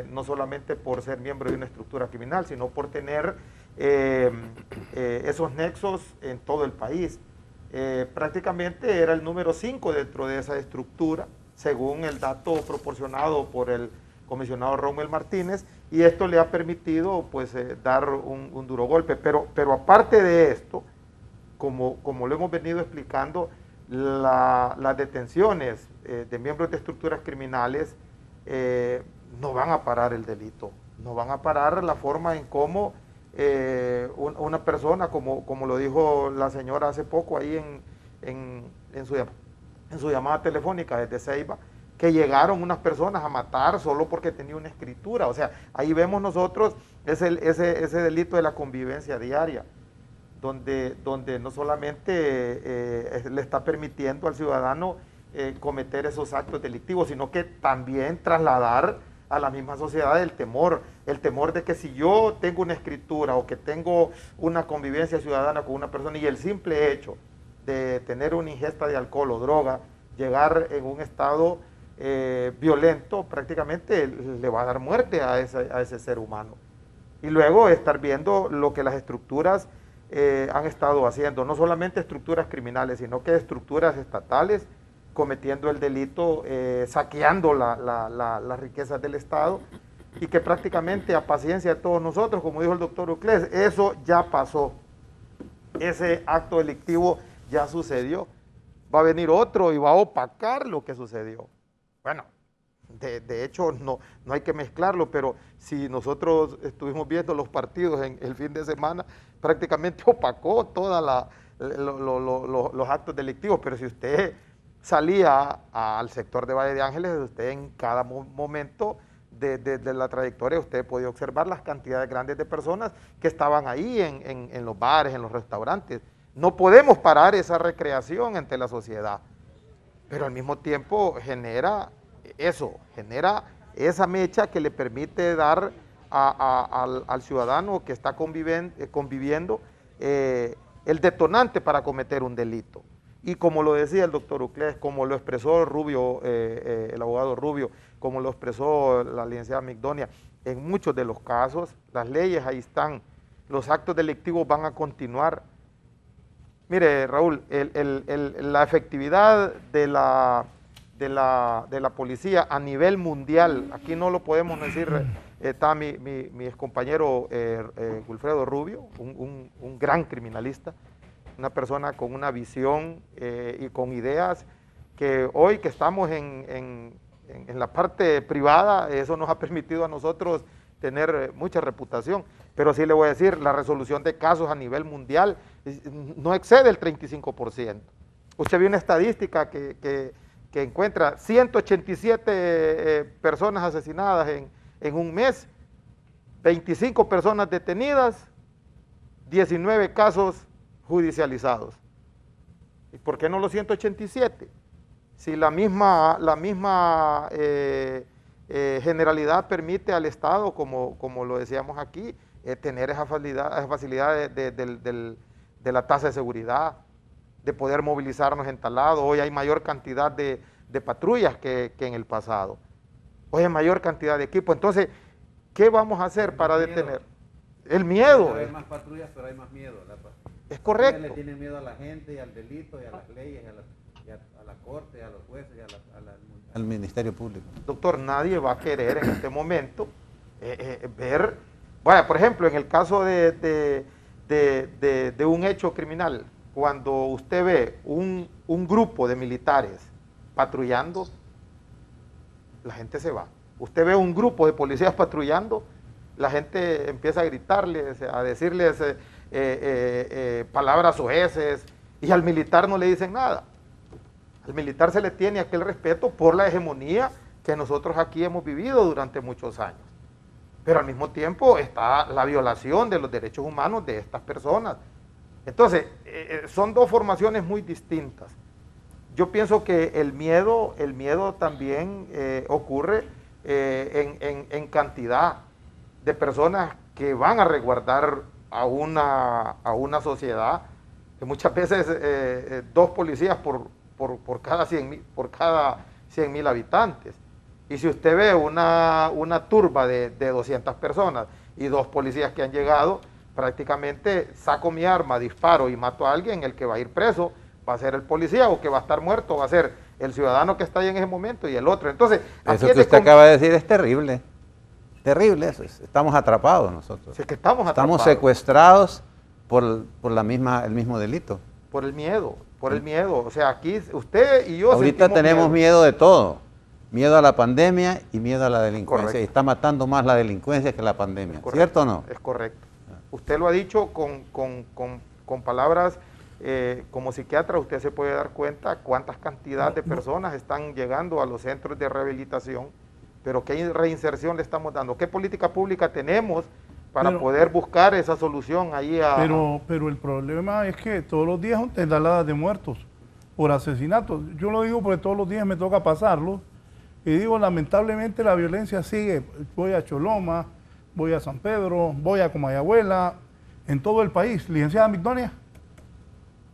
no solamente por ser miembro de una estructura criminal, sino por tener esos nexos en todo el país. Prácticamente era el número 5 dentro de esa estructura, según el dato proporcionado por el comisionado Rommel Martínez, y esto le ha permitido pues dar un duro golpe. Pero aparte de esto, como lo hemos venido explicando, las detenciones de miembros de estructuras criminales no van a parar el delito, no van a parar la forma en cómo una persona, como lo dijo la señora hace poco ahí en su llamada telefónica desde Ceiba, que llegaron unas personas a matar solo porque tenía una escritura. O sea, ahí vemos nosotros ese delito de la convivencia diaria, donde no solamente le está permitiendo al ciudadano cometer esos actos delictivos, sino que también trasladar a la misma sociedad el temor de que si yo tengo una escritura o que tengo una convivencia ciudadana con una persona y el simple hecho de tener una ingesta de alcohol o droga, llegar en un estado violento, prácticamente le va a dar muerte a ese ser humano. Y luego estar viendo lo que las estructuras han estado haciendo, no solamente estructuras criminales, sino que estructuras estatales, cometiendo el delito, saqueando las riquezas del Estado, y que prácticamente a paciencia de todos nosotros, como dijo el doctor Uclés, eso ya pasó, ese acto delictivo ya sucedió, va a venir otro y va a opacar lo que sucedió. Bueno, de hecho no hay que mezclarlo, pero si nosotros estuvimos viendo los partidos en el fin de semana, prácticamente opacó todos los actos delictivos, pero si usted salía al sector de Valle de Ángeles, usted en cada momento de la trayectoria usted podía observar las cantidades grandes de personas que estaban ahí en los bares, en los restaurantes. No podemos parar esa recreación ante la sociedad, pero al mismo tiempo genera esa mecha que le permite dar al ciudadano que está conviviendo el detonante para cometer un delito. Y como lo decía el doctor Uclés, como lo expresó Rubio, el abogado Rubio, como lo expresó la licenciada Migdonia, en muchos de los casos las leyes ahí están, los actos delictivos van a continuar. Mire, Raúl, la efectividad de la policía a nivel mundial, aquí no lo podemos decir, está mi excompañero Wilfredo Rubio, un gran criminalista, una persona con una visión y con ideas que hoy que estamos en la parte privada, eso nos ha permitido a nosotros tener mucha reputación. Pero sí le voy a decir, la resolución de casos a nivel mundial no excede el 35%. Usted vio una estadística que encuentra 187 personas asesinadas en un mes, 25 personas detenidas, 19 casos judicializados. ¿Y por qué no los 187? Si la misma generalidad permite al Estado, como lo decíamos aquí, tener esa facilidad de la tasa de seguridad, de poder movilizarnos en talado. Hoy hay mayor cantidad de patrullas que en el pasado. Hoy hay mayor cantidad de equipo. Entonces, ¿qué vamos a hacer para detener? El miedo. Hay más patrullas, pero hay más miedo. Es correcto. Le tienen miedo a la gente y al delito y a las leyes, y a la corte, a los jueces y al Ministerio Público. Doctor, nadie va a querer en este momento ver, vaya, por ejemplo, en el caso de un hecho criminal, cuando usted ve un grupo de militares patrullando, la gente se va. Usted ve un grupo de policías patrullando, la gente empieza a gritarles, a decirles palabras soeces, y al militar no le dicen nada. Al militar se le tiene aquel respeto por la hegemonía que nosotros aquí hemos vivido durante muchos años. Pero al mismo tiempo está la violación de los derechos humanos de estas personas. Entonces, son dos formaciones muy distintas. Yo pienso que el miedo también ocurre en cantidad de personas que van a resguardar a una sociedad, que muchas veces 2 policías por cada 100.000 habitantes. Y si usted ve una turba de 200 personas y 2 policías que han llegado, prácticamente saco mi arma, disparo y mato a alguien, el que va a ir preso va a ser el policía, o que va a estar muerto va a ser el ciudadano que está ahí en ese momento y el otro. Entonces, eso que usted acaba de decir es terrible. Terrible eso. Estamos atrapados nosotros. Sí, que estamos secuestrados por el mismo delito. Por el miedo. O sea, aquí usted y yo ahorita tenemos miedo de todo. Miedo a la pandemia y miedo a la delincuencia. Correcto. Y está matando más la delincuencia que la pandemia. ¿Cierto o no? Es correcto. Usted lo ha dicho con palabras como psiquiatra. Usted se puede dar cuenta cuántas cantidad de personas están llegando a los centros de rehabilitación, pero qué reinserción le estamos dando, qué política pública tenemos para poder buscar esa solución ahí Pero el problema es que todos los días son tendaladas de muertos por asesinatos. Yo lo digo porque todos los días me toca pasarlo. Y digo, lamentablemente la violencia sigue. Voy a Choloma, voy a San Pedro, voy a Comayagüela, en todo el país. Licenciada Migdonia.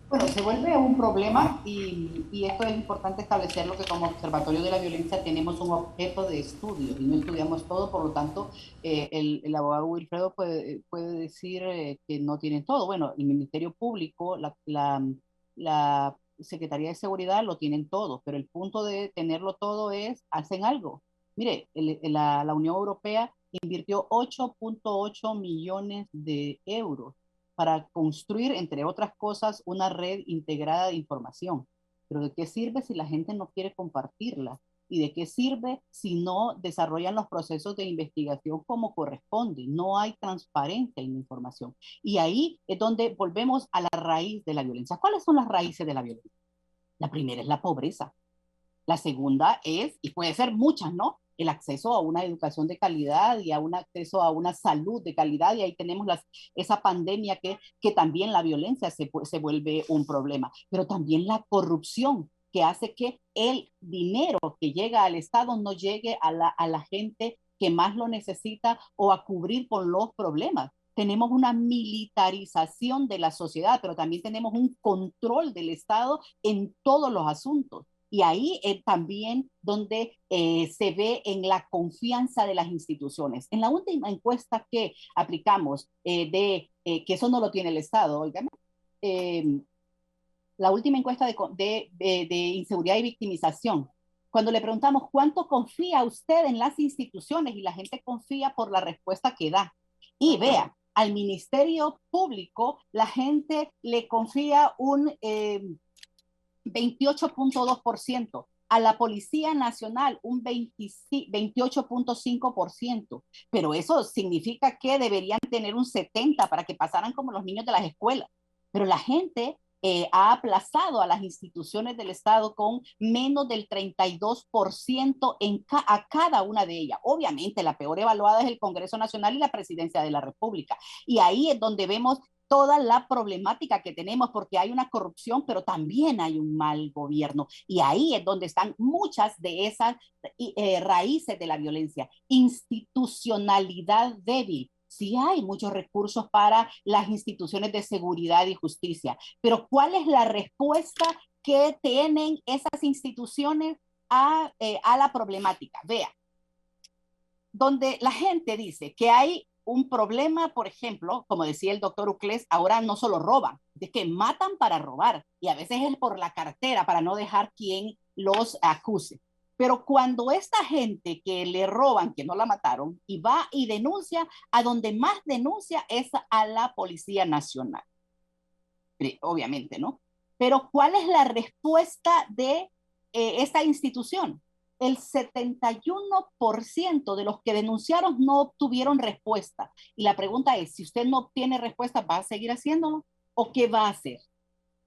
Bueno, se vuelve un problema y esto es importante establecerlo, que como Observatorio de la Violencia tenemos un objeto de estudio y no estudiamos todo, por lo tanto el abogado Wilfredo puede decir que no tienen todo. Bueno, el Ministerio Público, la Secretaría de Seguridad lo tienen todo, pero el punto de tenerlo todo es, hacen algo. Mire, la Unión Europea invirtió 8.8 millones de euros para construir, entre otras cosas, una red integrada de información. Pero ¿de qué sirve si la gente no quiere compartirla? ¿Y de qué sirve si no desarrollan los procesos de investigación como corresponde? No hay transparencia en la información. Y ahí es donde volvemos a la raíz de la violencia. ¿Cuáles son las raíces de la violencia? La primera es la pobreza. La segunda es, y puede ser muchas, ¿no? el acceso a una educación de calidad y a un acceso a una salud de calidad, y ahí tenemos esa pandemia que también la violencia se vuelve un problema, pero también la corrupción, que hace que el dinero que llega al Estado no llegue a la gente que más lo necesita o a cubrir con los problemas. Tenemos una militarización de la sociedad, pero también tenemos un control del Estado en todos los asuntos. Y ahí también donde se ve en la confianza de las instituciones. En la última encuesta que aplicamos, que eso no lo tiene el Estado, oigan, la última encuesta de inseguridad y victimización, cuando le preguntamos cuánto confía usted en las instituciones, y la gente confía por la respuesta que da. Y vea, al Ministerio Público la gente le confía un 28.2%, a la Policía Nacional un 28.5%, pero eso significa que deberían tener un 70% para que pasaran como los niños de las escuelas. Pero la gente ha aplazado a las instituciones del Estado con menos del 32% a cada una de ellas. Obviamente la peor evaluada es el Congreso Nacional y la Presidencia de la República. Y ahí es donde vemos toda la problemática que tenemos, porque hay una corrupción, pero también hay un mal gobierno. Y ahí es donde están muchas de esas raíces de la violencia. Institucionalidad débil. Sí hay muchos recursos para las instituciones de seguridad y justicia, pero ¿cuál es la respuesta que tienen esas instituciones a la problemática? Vea, donde la gente dice que hay un problema, por ejemplo, como decía el doctor Uclés, ahora no solo roban, es que matan para robar, y a veces es por la cartera, para no dejar quien los acuse. Pero cuando esta gente que le roban, que no la mataron, y va y denuncia, a donde más denuncia es a la Policía Nacional. Obviamente, ¿no? Pero ¿cuál es la respuesta de esta institución? El 71% de los que denunciaron no obtuvieron respuesta. Y la pregunta es, si usted no obtiene respuesta, ¿va a seguir haciéndolo? ¿O qué va a hacer?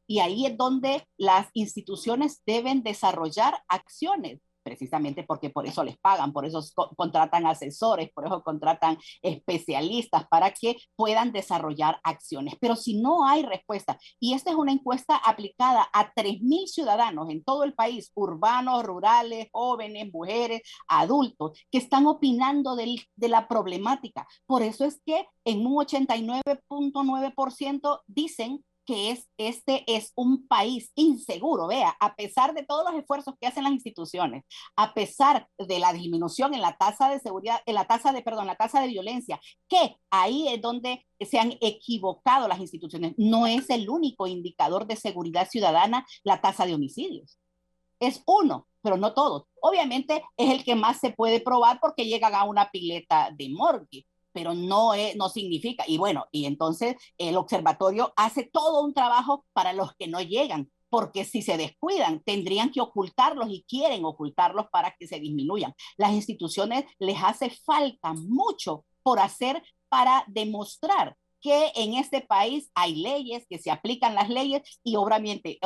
Y ahí es donde las instituciones deben desarrollar acciones, precisamente porque por eso les pagan, por eso contratan asesores, por eso contratan especialistas para que puedan desarrollar acciones. Pero si no hay respuesta, y esta es una encuesta aplicada a 3.000 ciudadanos en todo el país, urbanos, rurales, jóvenes, mujeres, adultos, que están opinando de la problemática. Por eso es que en un 89.9% dicen que este es un país inseguro. Vea, a pesar de todos los esfuerzos que hacen las instituciones, a pesar de la disminución en la tasa de seguridad, la tasa de violencia, que ahí es donde se han equivocado las instituciones. No es el único indicador de seguridad ciudadana la tasa de homicidios. Es uno, pero no todos. Obviamente es el que más se puede probar porque llegan a una pileta de morgue, pero no significa, y bueno, y entonces el observatorio hace todo un trabajo para los que no llegan, porque si se descuidan, tendrían que ocultarlos y quieren ocultarlos para que se disminuyan. Las instituciones les hace falta mucho por hacer para demostrar que en este país hay leyes, que se aplican las leyes, y obviamente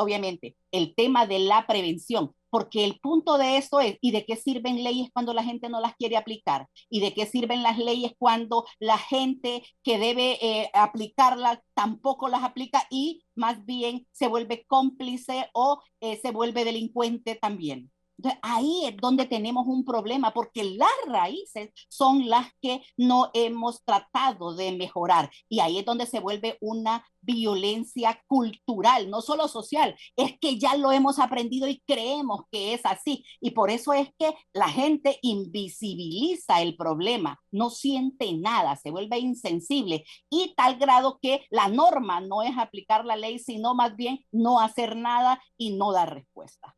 el tema de la prevención, porque el punto de esto es, ¿y de qué sirven leyes cuando la gente no las quiere aplicar? ¿Y de qué sirven las leyes cuando la gente que debe aplicarlas tampoco las aplica y más bien se vuelve cómplice o se vuelve delincuente también? Entonces, ahí es donde tenemos un problema, porque las raíces son las que no hemos tratado de mejorar, y ahí es donde se vuelve una violencia cultural, no solo social. Es que ya lo hemos aprendido y creemos que es así, y por eso es que la gente invisibiliza el problema, no siente nada, se vuelve insensible, y tal grado que la norma no es aplicar la ley, sino más bien no hacer nada y no dar respuesta.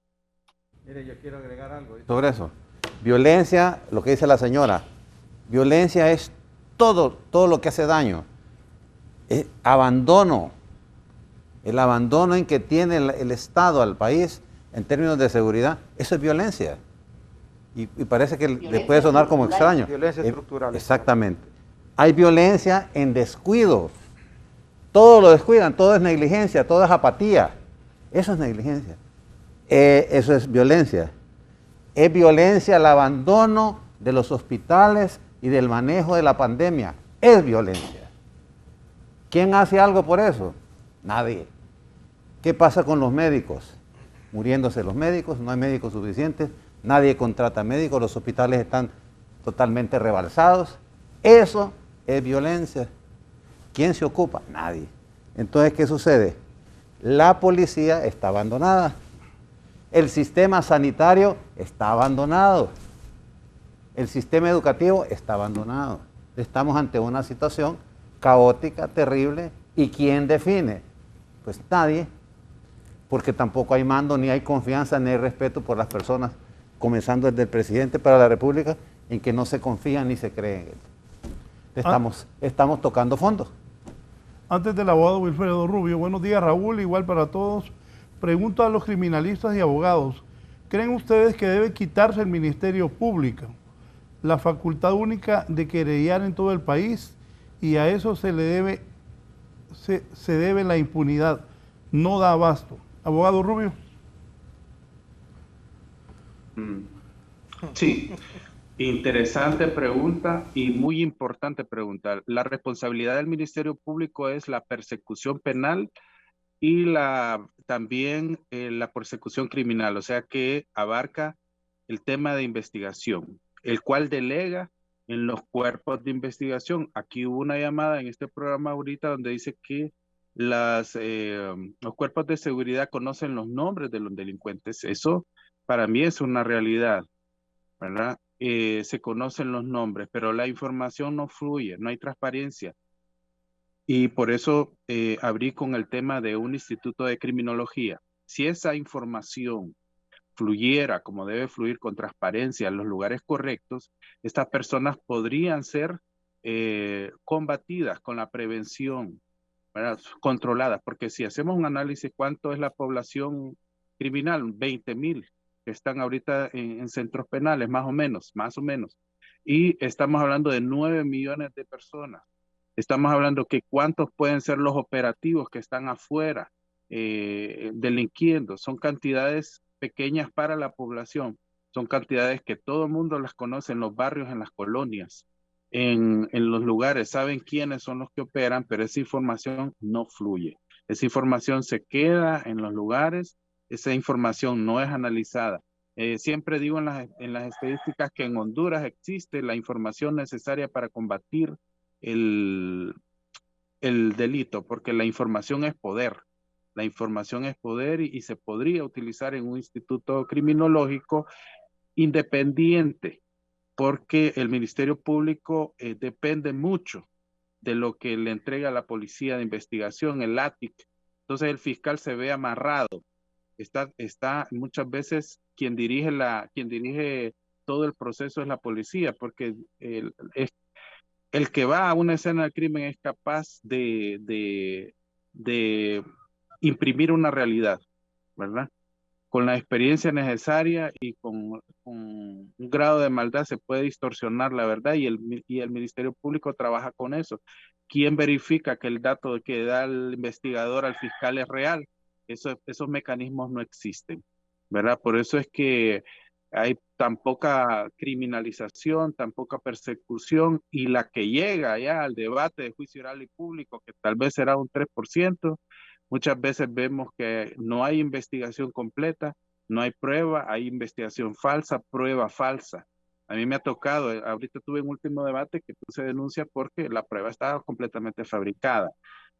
Mire, yo quiero agregar algo sobre eso. Violencia, lo que dice la señora, violencia es todo lo que hace daño. Es abandono, el abandono en que tiene el Estado al país en términos de seguridad, eso es violencia. Y parece que le puede sonar como extraño. Violencia estructural. Exactamente. Hay violencia en descuido. Todo lo descuidan, todo es negligencia, todo es apatía. Eso es negligencia. Eso es violencia. Es violencia el abandono de los hospitales y del manejo de la pandemia es violencia. ¿Quién hace algo por eso? Nadie. ¿Qué pasa con los médicos? Muriéndose los médicos, no hay médicos suficientes, nadie contrata médicos, los hospitales están totalmente rebalsados. Eso es violencia. ¿Quién se ocupa? Nadie. Entonces, ¿qué sucede? La policía está abandonada. El sistema sanitario está abandonado. El sistema educativo está abandonado. Estamos ante una situación caótica, terrible. ¿Y quién define? Pues nadie. Porque tampoco hay mando, ni hay confianza, ni hay respeto por las personas, comenzando desde el presidente para la República, en que no se confían ni se creen. Estamos tocando fondo. Antes del abogado Wilfredo Rubio, buenos días Raúl, igual para todos. Pregunto a los criminalistas y abogados, ¿creen ustedes que debe quitarse el Ministerio Público, la facultad única de querellar en todo el país, y a eso se debe la impunidad? No da abasto. Abogado Rubio. Sí, interesante pregunta y muy importante pregunta. La responsabilidad del Ministerio Público es la persecución penal y también la persecución criminal, o sea que abarca el tema de investigación, el cual delega en los cuerpos de investigación. Aquí hubo una llamada en este programa ahorita donde dice que los cuerpos de seguridad conocen los nombres de los delincuentes. Eso para mí es una realidad, ¿verdad? Se conocen los nombres, pero la información no fluye, no hay transparencia. Y por eso abrí con el tema de un instituto de criminología. Si esa información fluyera como debe fluir, con transparencia en los lugares correctos, estas personas podrían ser combatidas con la prevención, ¿verdad? Controladas, porque si hacemos un análisis, ¿cuánto es la población criminal? 20,000 que están ahorita en centros penales, más o menos. Y estamos hablando de 9 millones de personas. Estamos hablando que cuántos pueden ser los operativos que están afuera delinquiendo. Son cantidades pequeñas para la población. Son cantidades que todo el mundo las conoce en los barrios, en las colonias, en los lugares. Saben quiénes son los que operan, pero esa información no fluye. Esa información se queda en los lugares. Esa información no es analizada. Siempre digo en las estadísticas que en Honduras existe la información necesaria para combatir el delito, porque la información es poder. La información es poder y se podría utilizar en un instituto criminológico independiente, porque el Ministerio Público depende mucho de lo que le entrega la Policía de Investigación, el ATIC. Entonces el fiscal se ve amarrado. Está muchas veces quien dirige todo el proceso es la policía, porque el que va a una escena del crimen es capaz de imprimir una realidad, ¿verdad? Con la experiencia necesaria y con un grado de maldad se puede distorsionar la verdad, y el Ministerio Público trabaja con eso. ¿Quién verifica que el dato que da el investigador al fiscal es real? Esos mecanismos no existen, ¿verdad? Por eso es que hay tan poca criminalización, tan poca persecución, y la que llega ya al debate de juicio oral y público, que tal vez será un 3%, muchas veces vemos que no hay investigación completa, no hay prueba, hay investigación falsa, prueba falsa. A mí me ha tocado, ahorita tuve un último debate que puse denuncia porque la prueba estaba completamente fabricada,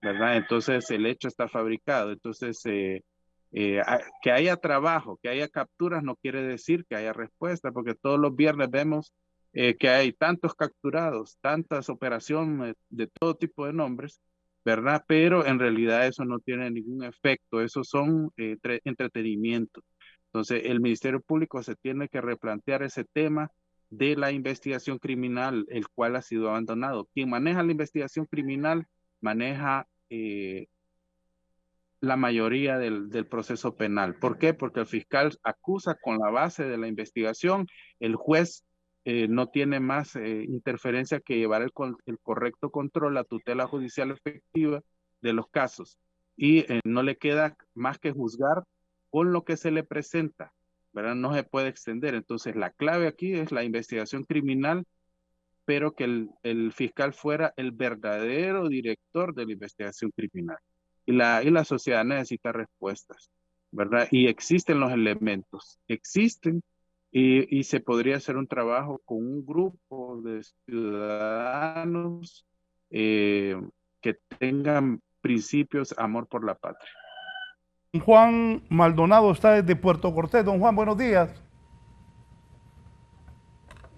¿verdad? Entonces el hecho está fabricado. Entonces que haya trabajo, que haya capturas no quiere decir que haya respuesta, porque todos los viernes vemos que hay tantos capturados, tantas operaciones de todo tipo de nombres, ¿verdad? Pero en realidad eso no tiene ningún efecto, eso son entretenimiento. Entonces el Ministerio Público se tiene que replantear ese tema de la investigación criminal, el cual ha sido abandonado. Quien maneja la investigación criminal maneja la mayoría del proceso penal. ¿Por qué? Porque el fiscal acusa con la base de la investigación, el juez no tiene más interferencia que llevar el correcto control, la tutela judicial efectiva de los casos, y no le queda más que juzgar con lo que se le presenta, ¿verdad? No se puede extender. Entonces, la clave aquí es la investigación criminal, pero que el fiscal fuera el verdadero director de la investigación criminal. Y la sociedad necesita respuestas, ¿verdad? Y existen los elementos, existen, y se podría hacer un trabajo con un grupo de ciudadanos que tengan principios, amor por la patria. Juan Maldonado está desde Puerto Cortés. Don Juan, buenos días.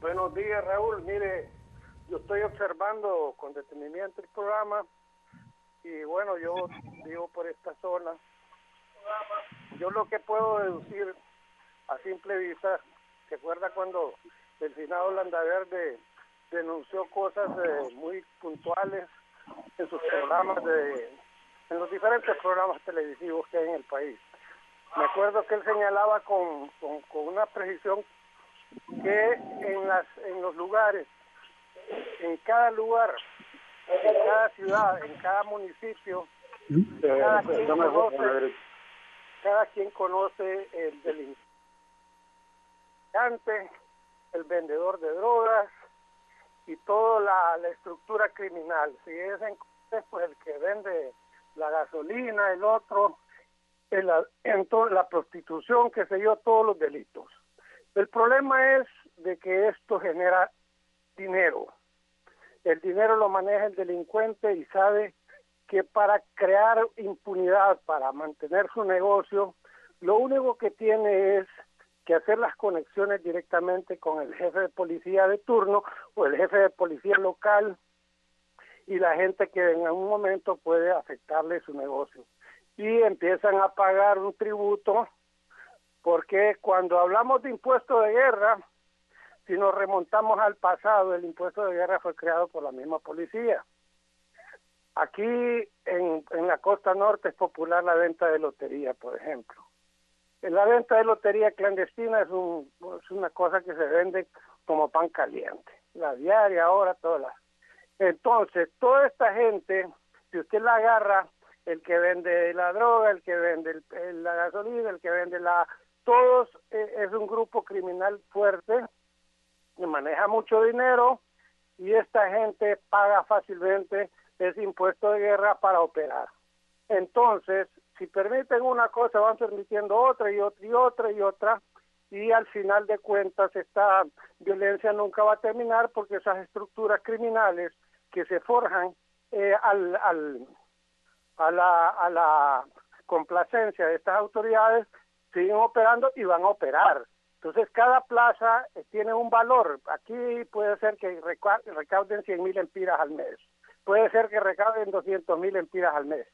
Buenos días, Raúl. Mire, yo estoy observando con detenimiento el programa y bueno, yo vivo por esta zona. Yo lo que puedo deducir a simple vista, ¿se acuerda cuando el finado Landaverde denunció cosas muy puntuales en sus programas, en los diferentes programas televisivos que hay en el país? Me acuerdo que él señalaba con una precisión que en los lugares, en cada lugar, en cada ciudad, en cada municipio, cada quien conoce el delincuente, el vendedor de drogas y toda la estructura criminal. Si es pues el que vende la gasolina, el otro, la prostitución, qué sé yo, todos los delitos. El problema es de que esto genera dinero. El dinero lo maneja el delincuente y sabe que para crear impunidad, para mantener su negocio, lo único que tiene es que hacer las conexiones directamente con el jefe de policía de turno o el jefe de policía local y la gente que en algún momento puede afectarle su negocio. Y empiezan a pagar un tributo, porque cuando hablamos de impuesto de guerra, si nos remontamos al pasado, el impuesto de guerra fue creado por la misma policía. Aquí en la costa norte es popular la venta de lotería, por ejemplo. La venta de lotería clandestina es una cosa que se vende como pan caliente. La diaria ahora, todas. Entonces, toda esta gente, si usted la agarra, el que vende la droga, el que vende la gasolina, el que vende todos es un grupo criminal fuerte, que maneja mucho dinero y esta gente paga fácilmente ese impuesto de guerra para operar. Entonces, si permiten una cosa, van permitiendo otra y otra y otra y otra, y al final de cuentas esta violencia nunca va a terminar porque esas estructuras criminales que se forjan a la complacencia de estas autoridades siguen operando y van a operar. Entonces cada plaza tiene un valor. Aquí puede ser que recauden 100,000 empiras al mes, puede ser que recauden 200,000 empiras al mes,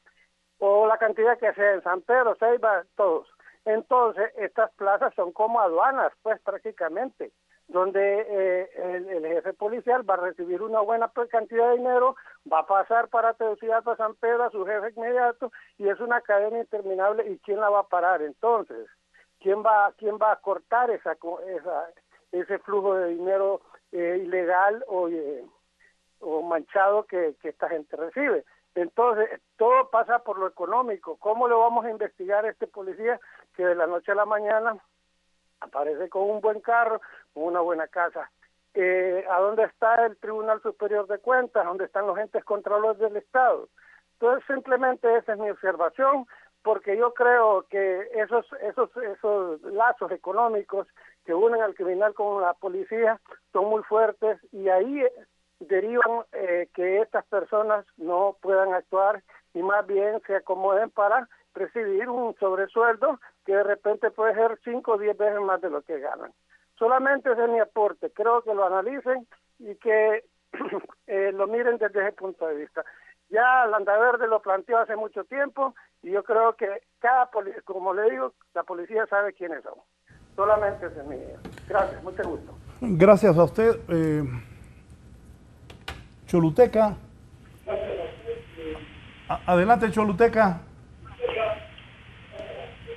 o la cantidad que sea en San Pedro, Ceiba, todos. Entonces estas plazas son como aduanas, pues prácticamente, donde el jefe policial va a recibir una buena cantidad de dinero, va a pasar para Tegucigalpa, San Pedro, a su jefe inmediato, y es una cadena interminable. ¿Y quién la va a parar entonces? ¿Quién va a cortar ese flujo de dinero ilegal o manchado que esta gente recibe? Entonces, todo pasa por lo económico. ¿Cómo lo vamos a investigar a este policía que de la noche a la mañana aparece con un buen carro, con una buena casa? ¿A dónde está el Tribunal Superior de Cuentas? ¿Dónde están los entes controladores del Estado? Entonces, simplemente esa es mi observación, porque yo creo que esos lazos económicos que unen al criminal con la policía son muy fuertes, y ahí derivan que estas personas no puedan actuar y más bien se acomoden para recibir un sobresueldo que de repente puede ser 5 o 10 veces más de lo que ganan. Solamente ese es mi aporte. Creo que lo analicen y que lo miren desde ese punto de vista. Ya Landaverde lo planteó hace mucho tiempo y yo creo que como le digo, la policía sabe quiénes son. Solamente ese es mi idea. Gracias, mucho gusto. Gracias a usted. Choluteca. Adelante, Choluteca.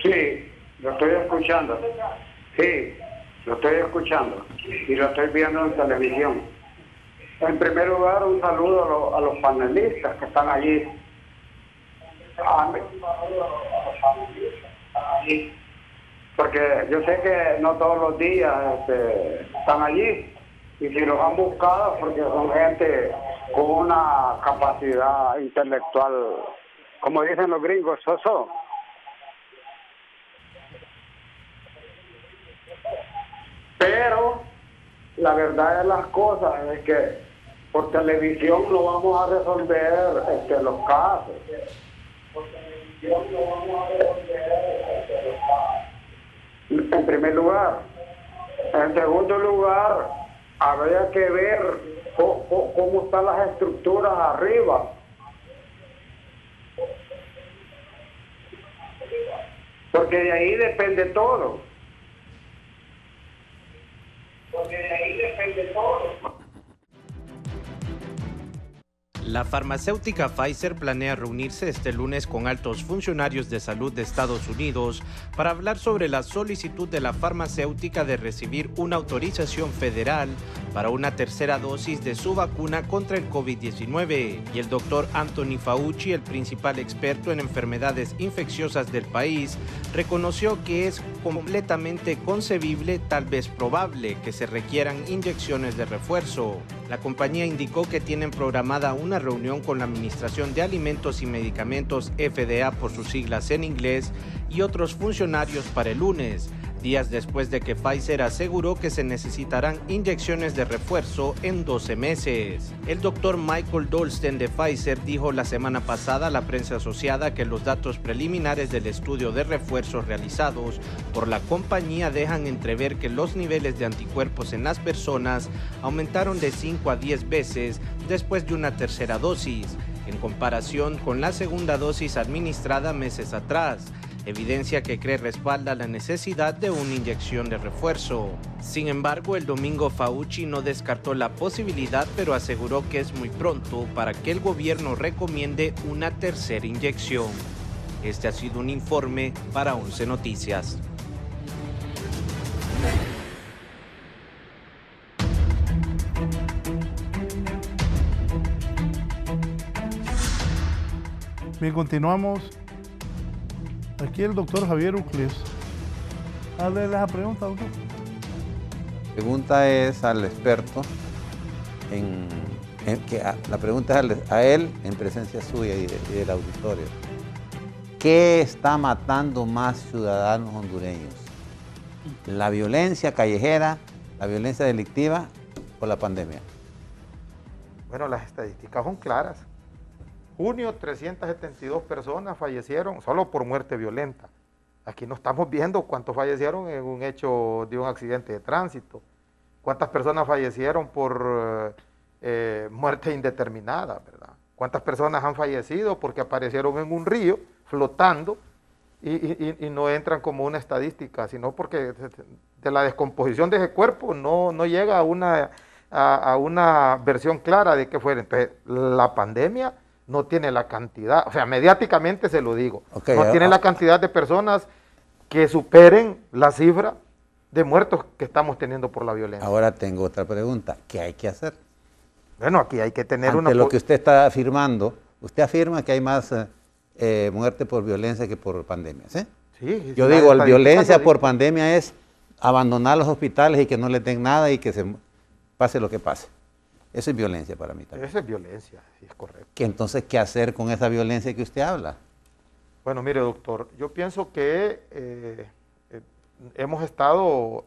Sí, lo estoy escuchando. Sí, lo estoy escuchando y lo estoy viendo en televisión. En primer lugar, un saludo a los panelistas que están allí. porque yo sé que no todos los días están allí, y si los han buscado porque son gente con una capacidad intelectual, como dicen los gringos, soso. Pero la verdad de las cosas es que por televisión no vamos a resolver los casos. En primer lugar. En segundo lugar, habría que ver cómo están las estructuras arriba. Porque de ahí depende todo. La farmacéutica Pfizer planea reunirse este lunes con altos funcionarios de salud de Estados Unidos para hablar sobre la solicitud de la farmacéutica de recibir una autorización federal para una tercera dosis de su vacuna contra el COVID-19. Y el doctor Anthony Fauci, el principal experto en enfermedades infecciosas del país, reconoció que es completamente concebible, tal vez probable, que se requieran inyecciones de refuerzo. La compañía indicó que tienen programada una reunión con la Administración de Alimentos y Medicamentos, FDA por sus siglas en inglés, y otros funcionarios para el lunes, días después de que Pfizer aseguró que se necesitarán inyecciones de refuerzo en 12 meses. El doctor Michael Dolsten de Pfizer dijo la semana pasada a la prensa asociada que los datos preliminares del estudio de refuerzos realizados por la compañía dejan entrever que los niveles de anticuerpos en las personas aumentaron de 5 a 10 veces después de una tercera dosis, en comparación con la segunda dosis administrada meses atrás, evidencia que cree respalda la necesidad de una inyección de refuerzo. Sin embargo, el domingo Fauci no descartó la posibilidad, pero aseguró que es muy pronto para que el gobierno recomiende una tercera inyección. Este ha sido un informe para 11 Noticias. Bien, continuamos. Aquí el doctor Javier Ucles. Hazle la pregunta, doctor. La pregunta es al experto, la pregunta es a él en presencia suya y del auditorio. ¿Qué está matando más ciudadanos hondureños? ¿La violencia callejera, la violencia delictiva o la pandemia? Bueno, las estadísticas son claras. Junio, 372 personas fallecieron solo por muerte violenta. Aquí no estamos viendo cuántos fallecieron en un hecho de un accidente de tránsito. Cuántas personas fallecieron por muerte indeterminada, ¿verdad? Cuántas personas han fallecido porque aparecieron en un río flotando y no entran como una estadística, sino porque de la descomposición de ese cuerpo no llega a una versión clara de qué fue. Entonces, la pandemia no tiene la cantidad, o sea, mediáticamente se lo digo, no tiene la cantidad de personas que superen la cifra de muertos que estamos teniendo por la violencia. Ahora tengo otra pregunta, ¿qué hay que hacer? Bueno, aquí hay que tener ante lo que usted está afirmando, usted afirma que hay más muerte por violencia que por pandemia, ¿sí? Sí. Yo digo, la violencia por pandemia es abandonar los hospitales y que no les den nada y que se pase lo que pase. Eso es violencia para mí también. Eso es violencia, sí, es correcto. Entonces, ¿qué hacer con esa violencia que usted habla? Bueno, mire, doctor, yo pienso que hemos estado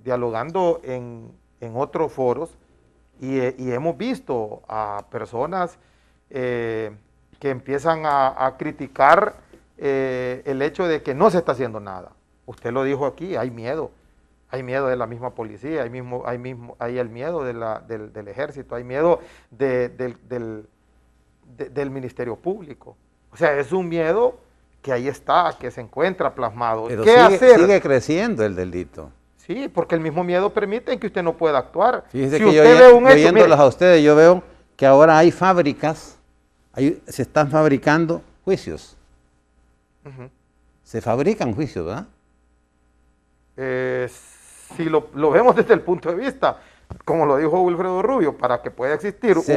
dialogando en otros foros y hemos visto a personas que empiezan a criticar el hecho de que no se está haciendo nada. Usted lo dijo aquí, hay miedo. Hay miedo de la misma policía, hay el miedo del ejército, hay miedo del Ministerio Público. O sea, es un miedo que ahí está, que se encuentra plasmado. Pero ¿Qué hacer? Sigue creciendo el delito. Sí, porque el mismo miedo permite que usted no pueda actuar. Fíjese que yo oyéndolos a ustedes, yo veo que ahora hay fábricas, se están fabricando juicios. Se fabrican juicios, ¿verdad? Si lo vemos desde el punto de vista, como lo dijo Wilfredo Rubio, para que pueda existir se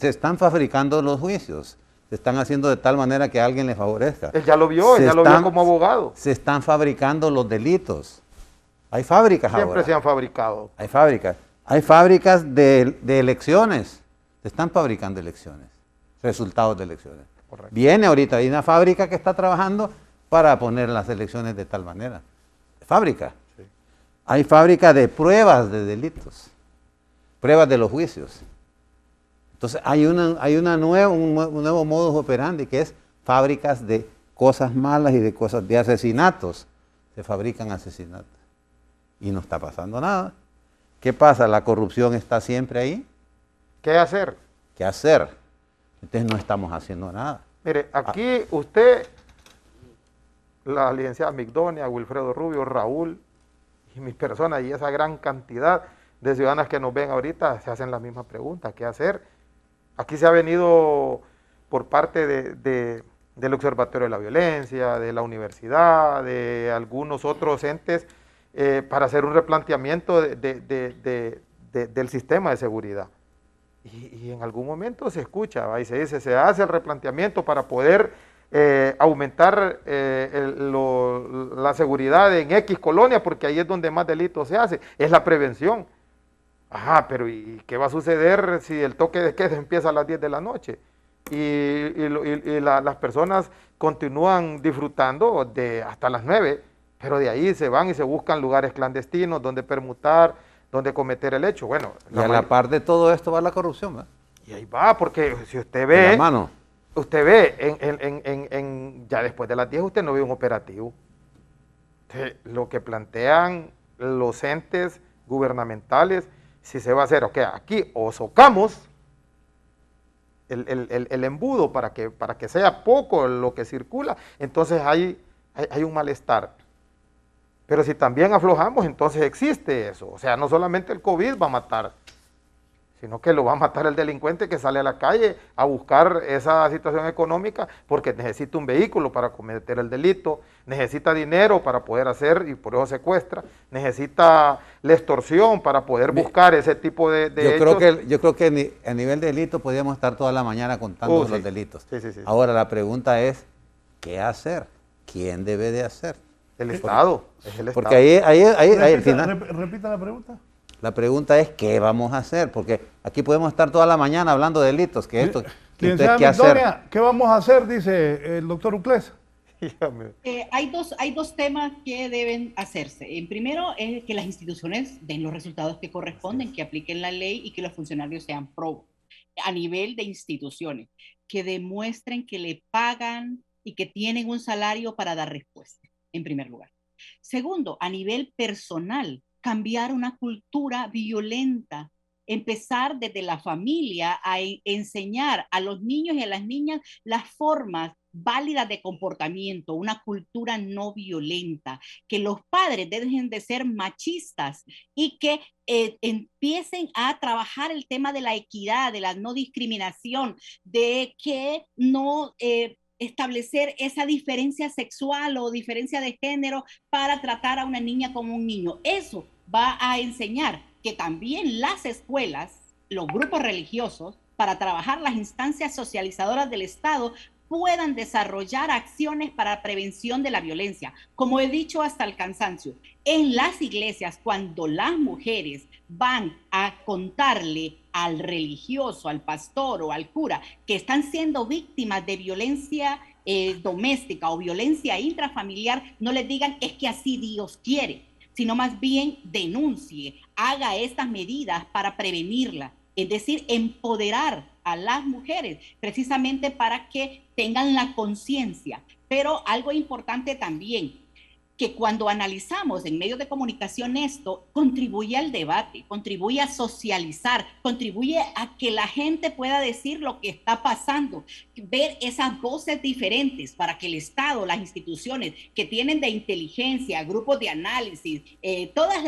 están fabricando los juicios, se están haciendo de tal manera que a alguien le favorezca. Él ya lo vio, como abogado. Se están fabricando los delitos. Hay fábricas ahora. Siempre se han fabricado. Hay fábricas. Hay fábricas de elecciones. Se están fabricando elecciones, resultados de elecciones. Correcto. Viene ahorita, hay una fábrica que está trabajando para poner las elecciones de tal manera. Fábrica. Sí. Hay fábrica de pruebas de delitos, pruebas de los juicios. Entonces hay un nuevo modus operandi que es fábricas de cosas malas y de cosas de asesinatos. Se fabrican asesinatos. Y no está pasando nada. ¿Qué pasa? La corrupción está siempre ahí. ¿Qué hacer? ¿Qué hacer? Entonces no estamos haciendo nada. Mire, aquí usted, la licenciada Migdonia, Wilfredo Rubio, Raúl y mis personas y esa gran cantidad de ciudadanas que nos ven ahorita se hacen la misma pregunta, ¿qué hacer? Aquí se ha venido por parte del Observatorio de la Violencia, de la universidad, de algunos otros entes, para hacer un replanteamiento del sistema de seguridad. Y en algún momento se escucha, y se dice, se hace el replanteamiento para poder aumentar la seguridad en X colonia, porque ahí es donde más delitos se hace, es la prevención. Ajá, pero ¿y qué va a suceder si el toque de queda empieza a las 10 de la noche? Las personas continúan disfrutando hasta las 9, pero de ahí se van y se buscan lugares clandestinos donde permutar, donde cometer el hecho. Bueno, y a la par de todo esto va la corrupción, ¿verdad? Y ahí va, porque si usted ve, la mano. Usted ve, ya después de las 10 usted no ve un operativo. Lo que plantean los entes gubernamentales, si se va a hacer, ok, aquí o socamos el embudo para que sea poco lo que circula, entonces hay un malestar. Pero si también aflojamos, entonces existe eso. O sea, no solamente el COVID va a matar, sino que lo va a matar el delincuente que sale a la calle a buscar esa situación económica porque necesita un vehículo para cometer el delito, necesita dinero para poder hacer y por eso secuestra, necesita la extorsión para poder buscar ese tipo de hechos. Yo creo que a nivel de delito podríamos estar toda la mañana contando los delitos. Sí. Ahora la pregunta es, ¿qué hacer? ¿Quién debe de hacer? El Estado. Es el Estado. Porque ahí al final... Repita la pregunta. La pregunta es, ¿qué vamos a hacer? Porque aquí podemos estar toda la mañana hablando de delitos. ¿Qué hacer? ¿Qué vamos a hacer? Dice el doctor Uclés. Hay dos temas que deben hacerse. En primero es que las instituciones den los resultados que corresponden, que apliquen la ley y que los funcionarios sean probos a nivel de instituciones, que demuestren que le pagan y que tienen un salario para dar respuesta, en primer lugar. Segundo, a nivel personal, cambiar una cultura violenta, empezar desde la familia a enseñar a los niños y a las niñas las formas válidas de comportamiento, una cultura no violenta, que los padres dejen de ser machistas y que empiecen a trabajar el tema de la equidad, de la no discriminación, de que no... establecer esa diferencia sexual o diferencia de género para tratar a una niña como un niño. Eso va a enseñar que también las escuelas, los grupos religiosos, para trabajar las instancias socializadoras del Estado, puedan desarrollar acciones para prevención de la violencia. Como he dicho hasta el cansancio, en las iglesias, cuando las mujeres van a contarle al religioso, al pastor o al cura que están siendo víctimas de violencia doméstica o violencia intrafamiliar, no les digan es que así Dios quiere, sino más bien denuncie, haga estas medidas para prevenirla. Es decir, empoderar a las mujeres precisamente para que tengan la conciencia. Pero algo importante también, que cuando analizamos en medios de comunicación esto, contribuye al debate, contribuye a socializar, contribuye a que la gente pueda decir lo que está pasando, ver esas voces diferentes para que el Estado, las instituciones que tienen de inteligencia, grupos de análisis, todas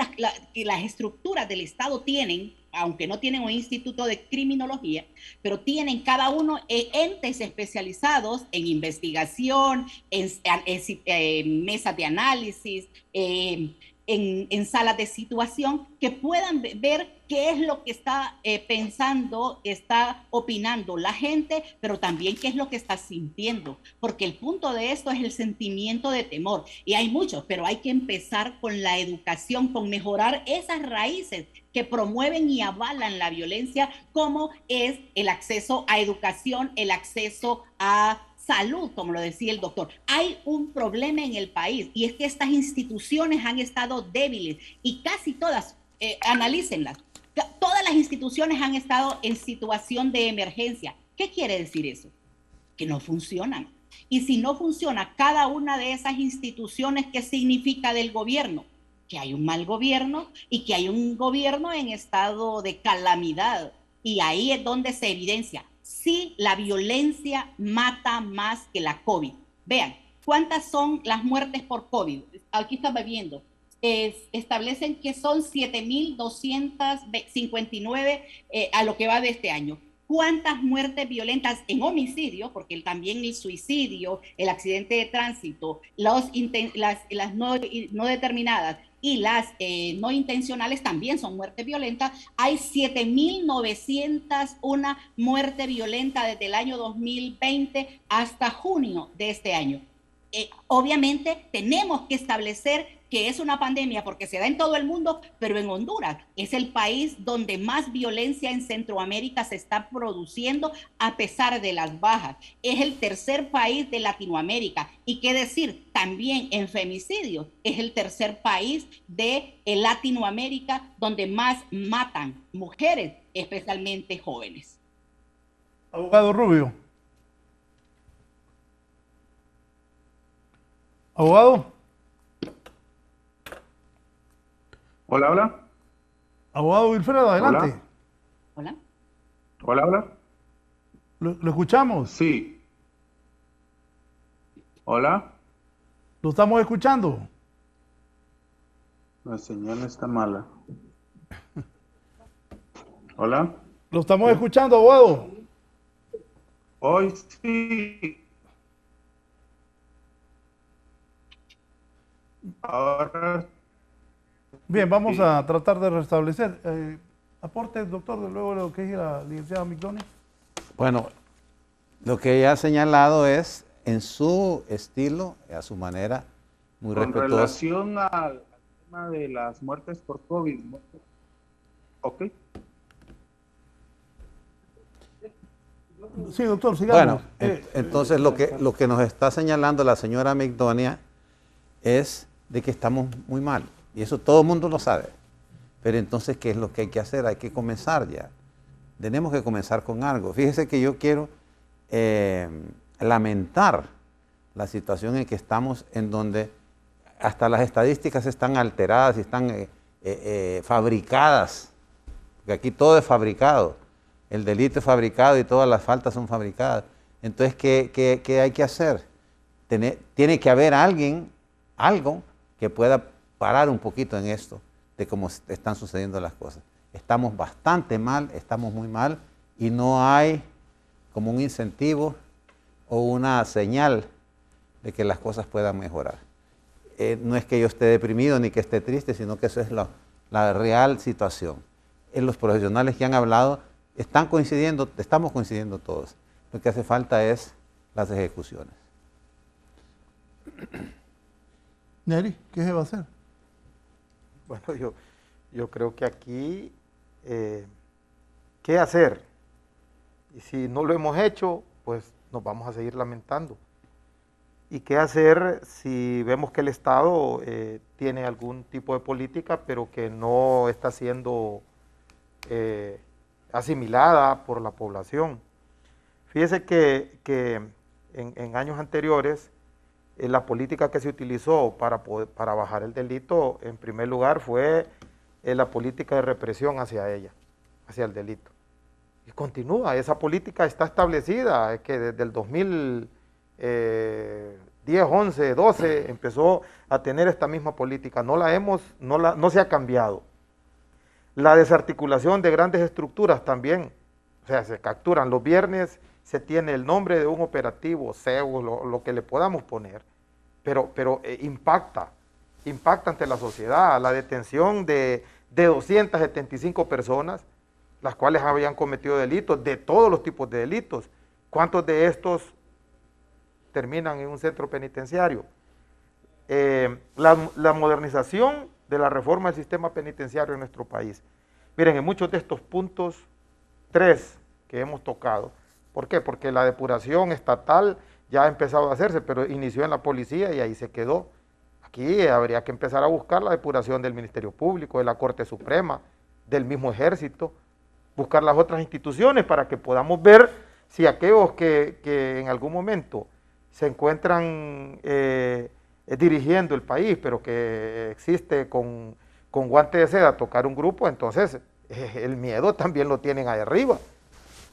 las estructuras del Estado tienen, aunque no tienen un instituto de criminología, pero tienen cada uno entes especializados en investigación, en mesas de análisis, en salas de situación, que puedan ver qué es lo que está pensando, está opinando la gente, pero también qué es lo que está sintiendo, porque el punto de esto es el sentimiento de temor, y hay muchos, pero hay que empezar con la educación, con mejorar esas raíces que promueven y avalan la violencia, como es el acceso a educación, el acceso a salud, como lo decía el doctor. Hay un problema en el país, y es que estas instituciones han estado débiles, y casi todas, analícenlas, todas las instituciones han estado en situación de emergencia. ¿Qué quiere decir eso? Que no funcionan. Y si no funciona cada una de esas instituciones, ¿qué significa del gobierno? Que hay un mal gobierno y que hay un gobierno en estado de calamidad. Y ahí es donde se evidencia. Sí, la violencia mata más que la COVID. Vean, ¿cuántas son las muertes por COVID? Aquí estamos viendo. Establecen que son 7.259 a lo que va de este año. ¿Cuántas muertes violentas en homicidio? Porque también el suicidio, el accidente de tránsito, las no determinadas y las no intencionales también son muertes violentas. Hay 7.901 muertes violentas desde el año 2020 hasta junio de este año. Obviamente tenemos que establecer que es una pandemia porque se da en todo el mundo, pero en Honduras es el país donde más violencia en Centroamérica se está produciendo a pesar de las bajas. Es el tercer país de Latinoamérica, y qué decir, también en femicidios es el tercer país de Latinoamérica donde más matan mujeres, especialmente jóvenes. Abogado Rubio. Abogado. Hola, hola. Abogado Wilfredo, adelante. Hola. Hola, hola. ¿Lo escuchamos? Sí. Hola. ¿Lo estamos escuchando? La señal está mala. Hola. ¿Lo estamos escuchando, abogado? Hoy sí. Ahora. Bien, vamos a tratar de restablecer. Aporte, doctor, de luego lo que dice la licenciada Migdoni. Bueno, lo que ella ha señalado es, en su estilo, a su manera, muy respetuosa. Con relación al tema de las muertes por COVID. Ok. Sí, doctor, sigamos. Bueno, entonces lo que nos está señalando la señora Migdonia es de que estamos muy mal. Y eso todo el mundo lo sabe. Pero entonces, ¿qué es lo que hay que hacer? Hay que comenzar ya. Tenemos que comenzar con algo. Fíjese que yo quiero lamentar la situación en que estamos, en donde hasta las estadísticas están alteradas y están fabricadas. Porque aquí todo es fabricado. El delito es fabricado y todas las faltas son fabricadas. Entonces, ¿qué hay que hacer? Tiene que haber alguien, algo que pueda parar un poquito en esto de cómo están sucediendo las cosas. Estamos bastante mal, estamos muy mal, y no hay como un incentivo o una señal de que las cosas puedan mejorar. No es que yo esté deprimido ni que esté triste, sino que eso es la real situación. Los profesionales que han hablado estamos coincidiendo todos. Lo que hace falta es las ejecuciones. Neri, ¿qué se va a hacer? Bueno, yo creo que aquí, ¿qué hacer? Y si no lo hemos hecho, pues nos vamos a seguir lamentando. ¿Y qué hacer si vemos que el Estado tiene algún tipo de política, pero que no está siendo asimilada por la población? Fíjese que en años anteriores, la política que se utilizó para bajar el delito, en primer lugar, fue la política de represión hacia el delito. Y continúa, esa política está establecida, es que desde el 2010, 11, 12, empezó a tener esta misma política, no se ha cambiado. La desarticulación de grandes estructuras también, o sea, se capturan los viernes, se tiene el nombre de un operativo, CEU, lo que le podamos poner, pero impacta. impacta ante la sociedad. La detención de 275 personas, las cuales habían cometido delitos, de todos los tipos de delitos. ¿Cuántos de estos terminan en un centro penitenciario? La modernización de la reforma del sistema penitenciario en nuestro país. Miren, en muchos de estos puntos, 3 que hemos tocado. ¿Por qué? Porque la depuración estatal ya ha empezado a hacerse, pero inició en la policía y ahí se quedó. Aquí habría que empezar a buscar la depuración del Ministerio Público, de la Corte Suprema, del mismo Ejército, buscar las otras instituciones para que podamos ver si aquellos que en algún momento se encuentran dirigiendo el país, pero que existe con guante de seda tocar un grupo, entonces el miedo también lo tienen ahí arriba.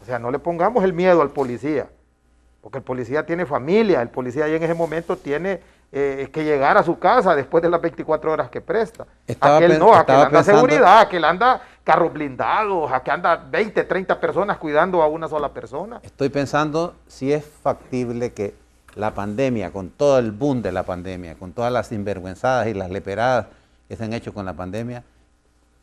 O sea, no le pongamos el miedo al policía, porque el policía tiene familia, el policía ya en ese momento tiene que llegar a su casa después de las 24 horas que presta. Aquel anda seguridad, aquel anda carros blindados, aquel anda 20, 30 personas cuidando a una sola persona. Estoy pensando si es factible que la pandemia, con todo el boom de la pandemia, con todas las sinvergüenzadas y las leperadas que se han hecho con la pandemia,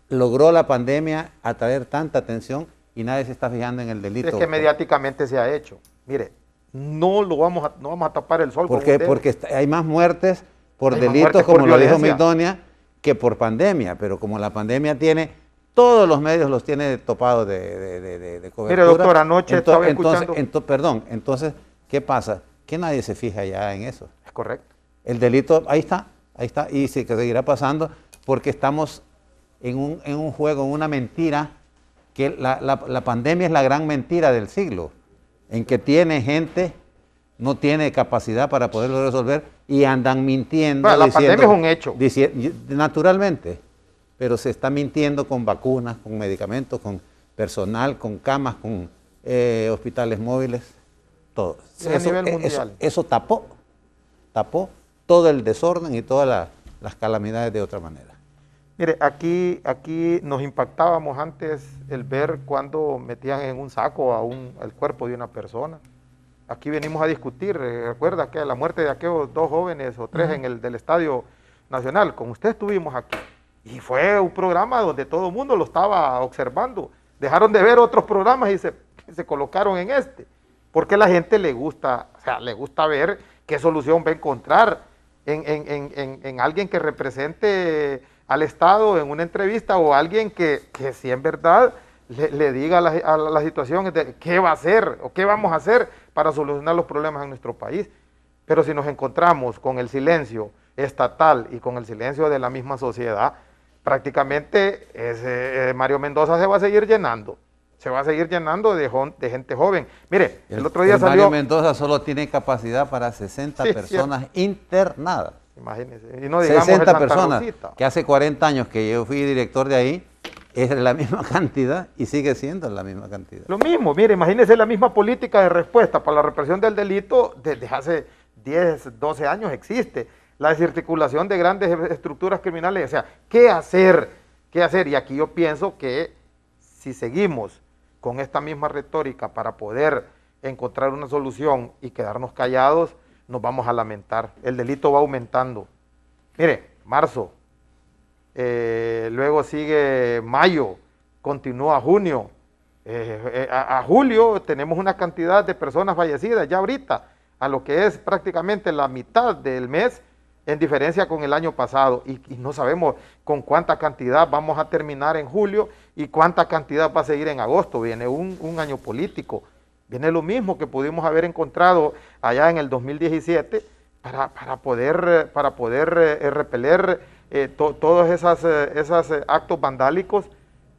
logró la pandemia atraer tanta atención y nadie se está fijando en el delito. Es que mediáticamente se ha hecho. Mire, no vamos a tapar el sol. ¿Por qué? Porque hay más muertes por delitos, como lo dijo Migdonia, que por pandemia. Pero como la pandemia tiene, todos los medios los tiene topados de cobertura. Mire, doctor, anoche estaba escuchando. Entonces, ¿qué pasa? Que nadie se fija ya en eso. Es correcto. El delito, ahí está, y se seguirá pasando porque estamos en un juego, en una mentira, que la pandemia es la gran mentira del siglo, en que tiene gente, no tiene capacidad para poderlo resolver y andan mintiendo. Bueno, la pandemia es un hecho. Naturalmente, pero se está mintiendo con vacunas, con medicamentos, con personal, con camas, con hospitales móviles, todo. A nivel mundial. Eso tapó todo el desorden y todas las calamidades de otra manera. Mire, aquí nos impactábamos antes el ver cuando metían en un saco el cuerpo de una persona. Aquí venimos a discutir, recuerda que la muerte de aquellos 2 jóvenes o 3 en el del Estadio Nacional, con usted estuvimos aquí. Y fue un programa donde todo el mundo lo estaba observando. Dejaron de ver otros programas y se colocaron en este. Porque a la gente le gusta ver qué solución va a encontrar en alguien que represente al Estado en una entrevista, o alguien que si en verdad le diga a la situación de qué va a hacer o qué vamos a hacer para solucionar los problemas en nuestro país. Pero si nos encontramos con el silencio estatal y con el silencio de la misma sociedad, prácticamente Mario Mendoza se va a seguir llenando. Se va a seguir llenando de gente joven. Mire, el otro día salió... Mario Mendoza solo tiene capacidad para 60 personas internadas. Imagínense. Y no digamos 60 personas, que hace 40 años que yo fui director de ahí, es la misma cantidad y sigue siendo la misma cantidad. Lo mismo, mire, imagínense la misma política de respuesta para la represión del delito desde hace 10, 12 años existe. La desarticulación de grandes estructuras criminales, o sea, ¿qué hacer? ¿Qué hacer? Y aquí yo pienso que si seguimos con esta misma retórica para poder encontrar una solución y quedarnos callados, nos vamos a lamentar. El delito va aumentando. Mire, marzo, luego sigue mayo, continúa junio. A julio tenemos una cantidad de personas fallecidas ya ahorita, a lo que es prácticamente la mitad del mes, en diferencia con el año pasado, y no sabemos con cuánta cantidad vamos a terminar en julio y cuánta cantidad va a seguir en agosto. Viene un año político. Viene lo mismo que pudimos haber encontrado allá en el 2017 para poder repeler todos esos actos vandálicos.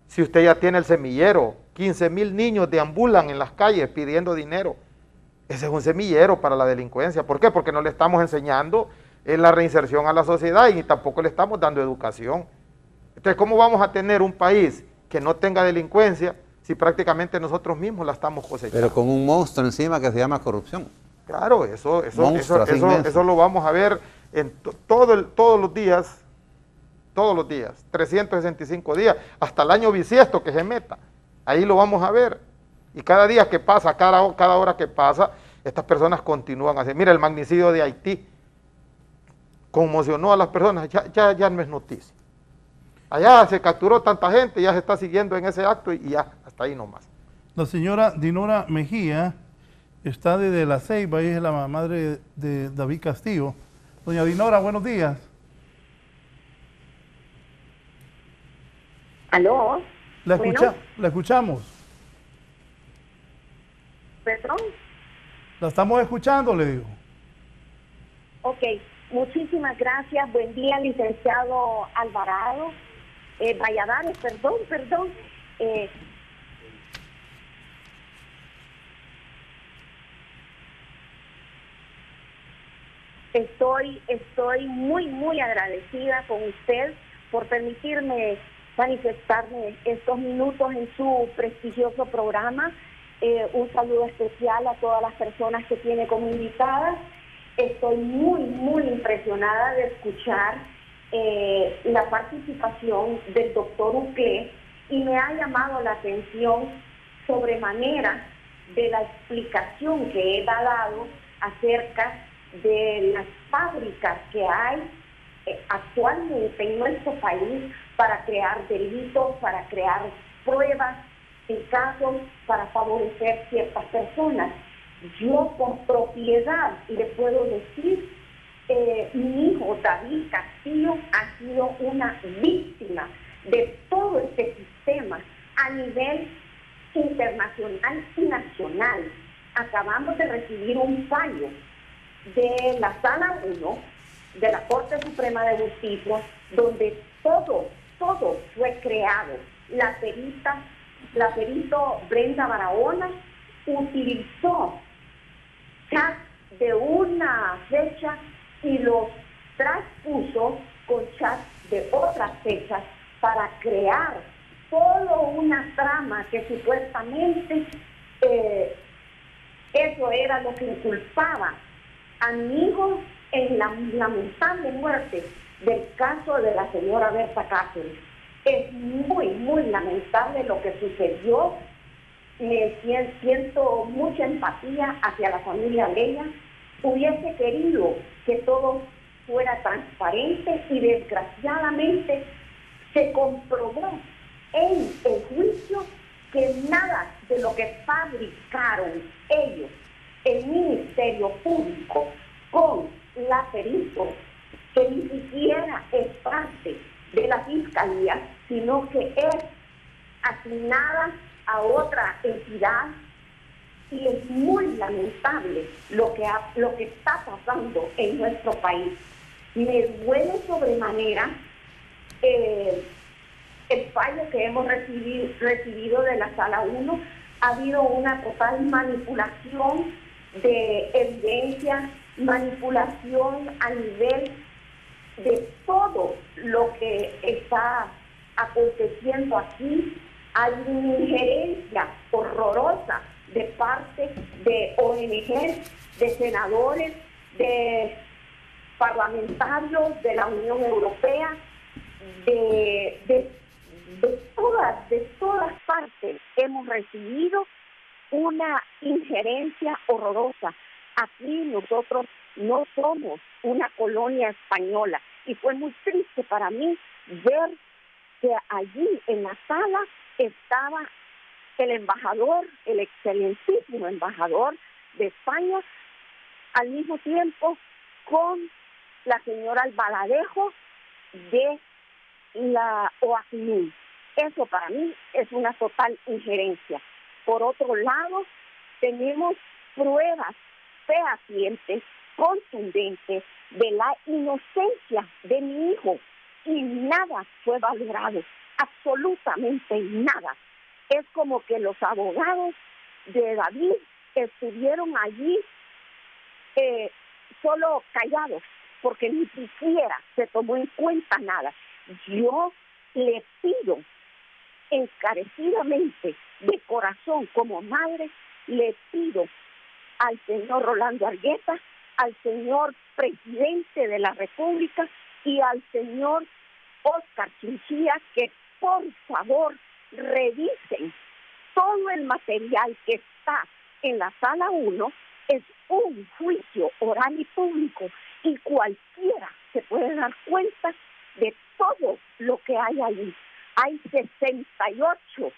Si usted ya tiene el semillero, 15,000 niños deambulan en las calles pidiendo dinero. Ese es un semillero para la delincuencia. ¿Por qué? Porque no le estamos enseñando la reinserción a la sociedad y tampoco le estamos dando educación. Entonces, ¿cómo vamos a tener un país que no tenga delincuencia si prácticamente nosotros mismos la estamos cosechando? Pero con un monstruo encima que se llama corrupción. Claro, eso lo vamos a ver en todos los días, 365 días, hasta el año bisiesto que se meta. Ahí lo vamos a ver. Y cada día que pasa, cada hora que pasa, estas personas continúan así. Mira, el magnicidio de Haití. conmocionó a las personas, ya no es noticia. Allá se capturó tanta gente, ya se está siguiendo en ese acto y ya, hasta ahí nomás. La señora Dinora Mejía está desde La Ceiba, ella es la madre de David Castillo. Doña Dinora, buenos días. ¿Aló? La escuchamos. ¿Perdón? La estamos escuchando, le digo. Ok, muchísimas gracias. Buen día, licenciado Alvarado. Valladares, perdón. Estoy muy agradecida con usted por permitirme manifestarme estos minutos en su prestigioso programa. Un saludo especial a todas las personas que tiene como invitadas. Estoy muy impresionada de escuchar la participación del doctor Uclé y me ha llamado la atención sobremanera de la explicación que él ha dado acerca de las fábricas que hay actualmente en nuestro país para crear delitos, para crear pruebas en casos para favorecer ciertas personas. Yo con propiedad le puedo decir, mi hijo David Castillo ha sido una víctima de todo este sistema a nivel internacional y nacional. Acabamos de recibir un fallo de la Sala 1 de la Corte Suprema de Justicia, donde todo fue creado. La perito Brenda Barahona utilizó chats de una fecha y los transpuso con chats de otras fechas para crear toda una trama que supuestamente eso era lo que inculpaba a mi hijo en la lamentable muerte del caso de la señora Berta Cáceres. Es muy lamentable lo que sucedió. Me siento mucha empatía hacia la familia de ella. Hubiese querido que todo fuera transparente y desgraciadamente se comprobó en el juicio que nada de lo que fabricaron ellos, el Ministerio Público, con la perito, que ni siquiera es parte de la Fiscalía, sino que es asignada a otra entidad, y es muy lamentable lo que está pasando en nuestro país. Me duele sobremanera el fallo que hemos recibido de la Sala 1. Ha habido una total manipulación de evidencia, manipulación a nivel de todo lo que está aconteciendo aquí. Hay una injerencia horrorosa de parte de ONG, de senadores, de parlamentarios de la Unión Europea, de todas partes hemos recibido una injerencia horrorosa. Aquí nosotros no somos una colonia española y fue muy triste para mí ver que allí en la sala estaba el embajador, el excelentísimo embajador de España, al mismo tiempo con la señora Albaladejo de la OACNUR. Eso para mí es una total injerencia. Por otro lado, tenemos pruebas fehacientes, contundentes, de la inocencia de mi hijo, y nada fue valorado, absolutamente nada. Es como que los abogados de David estuvieron allí solo callados, porque ni siquiera se tomó en cuenta nada. Yo le pido encarecidamente, de corazón, como madre, le pido al señor Rolando Argueta, al señor presidente de la República y al señor Oscar Chinchilla que por favor revisen todo el material que está en la Sala 1. Es un juicio oral y público y cualquiera se puede dar cuenta de todo lo que hay ahí. Hay 68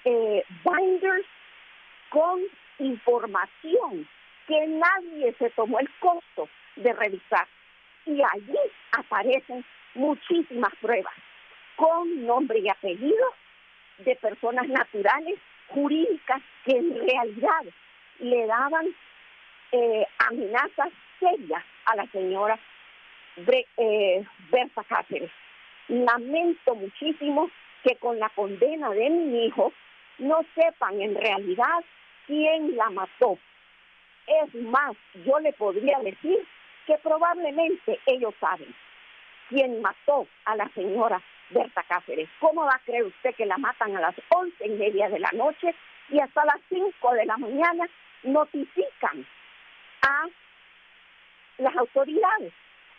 binders con información que nadie se tomó el costo de revisar. Y allí aparecen muchísimas pruebas con nombre y apellido de personas naturales, jurídicas, que en realidad le daban amenazas serias a la señora Berta Cáceres. Lamento muchísimo que con la condena de mi hijo no sepan en realidad quién la mató. Es más, yo le podría decir que probablemente ellos saben quién mató a la señora Berta Cáceres. ¿Cómo va a creer usted que la matan a las 11:30 de la noche y hasta las 5 de la mañana notifican a las autoridades?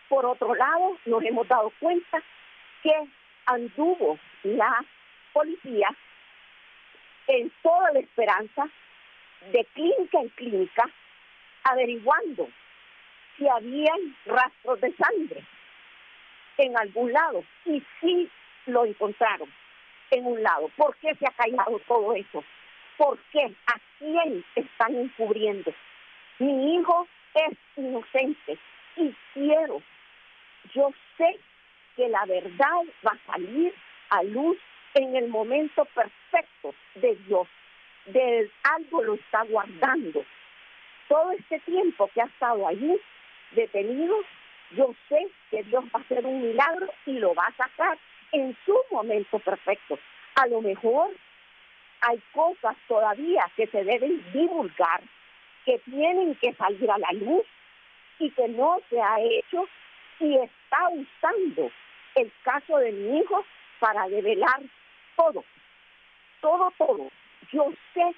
Por otro lado, nos hemos dado cuenta que anduvo la policía en toda la esperanza, de clínica en clínica, averiguando si habían rastros de sangre en algún lado, y sí lo encontraron en un lado. ¿Por qué se ha callado todo eso? ¿Por qué? ¿A quién están encubriendo? Mi hijo es inocente y yo sé que la verdad va a salir a luz en el momento perfecto de Dios. De algo lo está guardando. Todo este tiempo que ha estado allí detenido, yo sé que Dios va a hacer un milagro y lo va a sacar en su momento perfecto. A lo mejor hay cosas todavía que se deben divulgar, que tienen que salir a la luz y que no se ha hecho, y está usando el caso de mi hijo para develar todo. Yo sé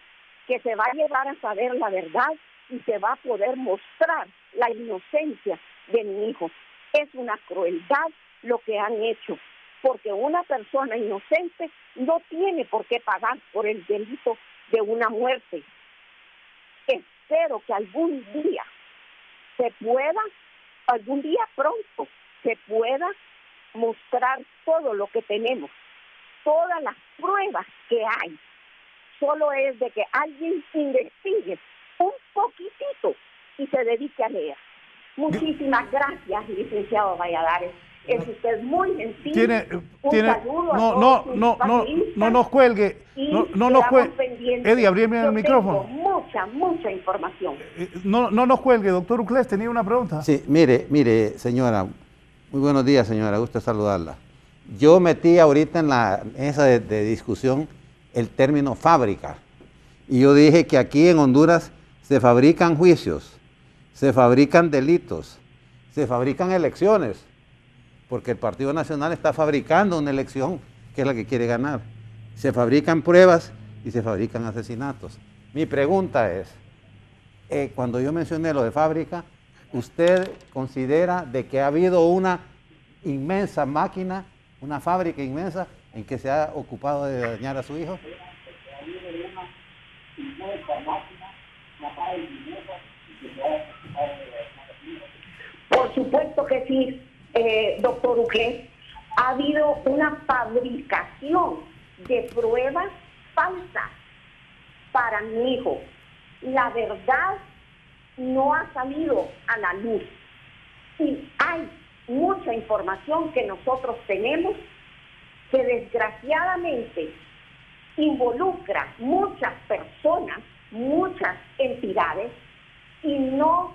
que se va a llevar a saber la verdad y se va a poder mostrar la inocencia de mi hijo. Es una crueldad lo que han hecho, porque una persona inocente no tiene por qué pagar por el delito de una muerte. Espero que algún día pronto se pueda mostrar todo lo que tenemos, todas las pruebas que hay. Solo es de que alguien investigue un poquitito y se dedique a leer. Muchísimas gracias, licenciado Valladares. Es usted muy gentil. Un saludo a todos sus panelistas. No nos cuelgue. No nos cuelgue. Eddie, abríeme el micrófono. Mucha información. No nos cuelgue. Doctor Uclés, tenía una pregunta. Sí, mire, señora. Muy buenos días, señora. Gusto saludarla. Yo metí ahorita en la mesa de discusión el término fábrica. Y yo dije que aquí en Honduras se fabrican juicios, se fabrican delitos, se fabrican elecciones, porque el Partido Nacional está fabricando una elección que es la que quiere ganar. Se fabrican pruebas y se fabrican asesinatos. Mi pregunta es, cuando yo mencioné lo de fábrica, ¿usted considera de que ha habido una inmensa máquina, una fábrica inmensa en que se ha ocupado de dañar a su hijo? Por supuesto que sí, doctor Uclés. Ha habido una fabricación de pruebas falsas para mi hijo. La verdad no ha salido a la luz y hay mucha información que nosotros tenemos que desgraciadamente involucra muchas personas, muchas entidades, y no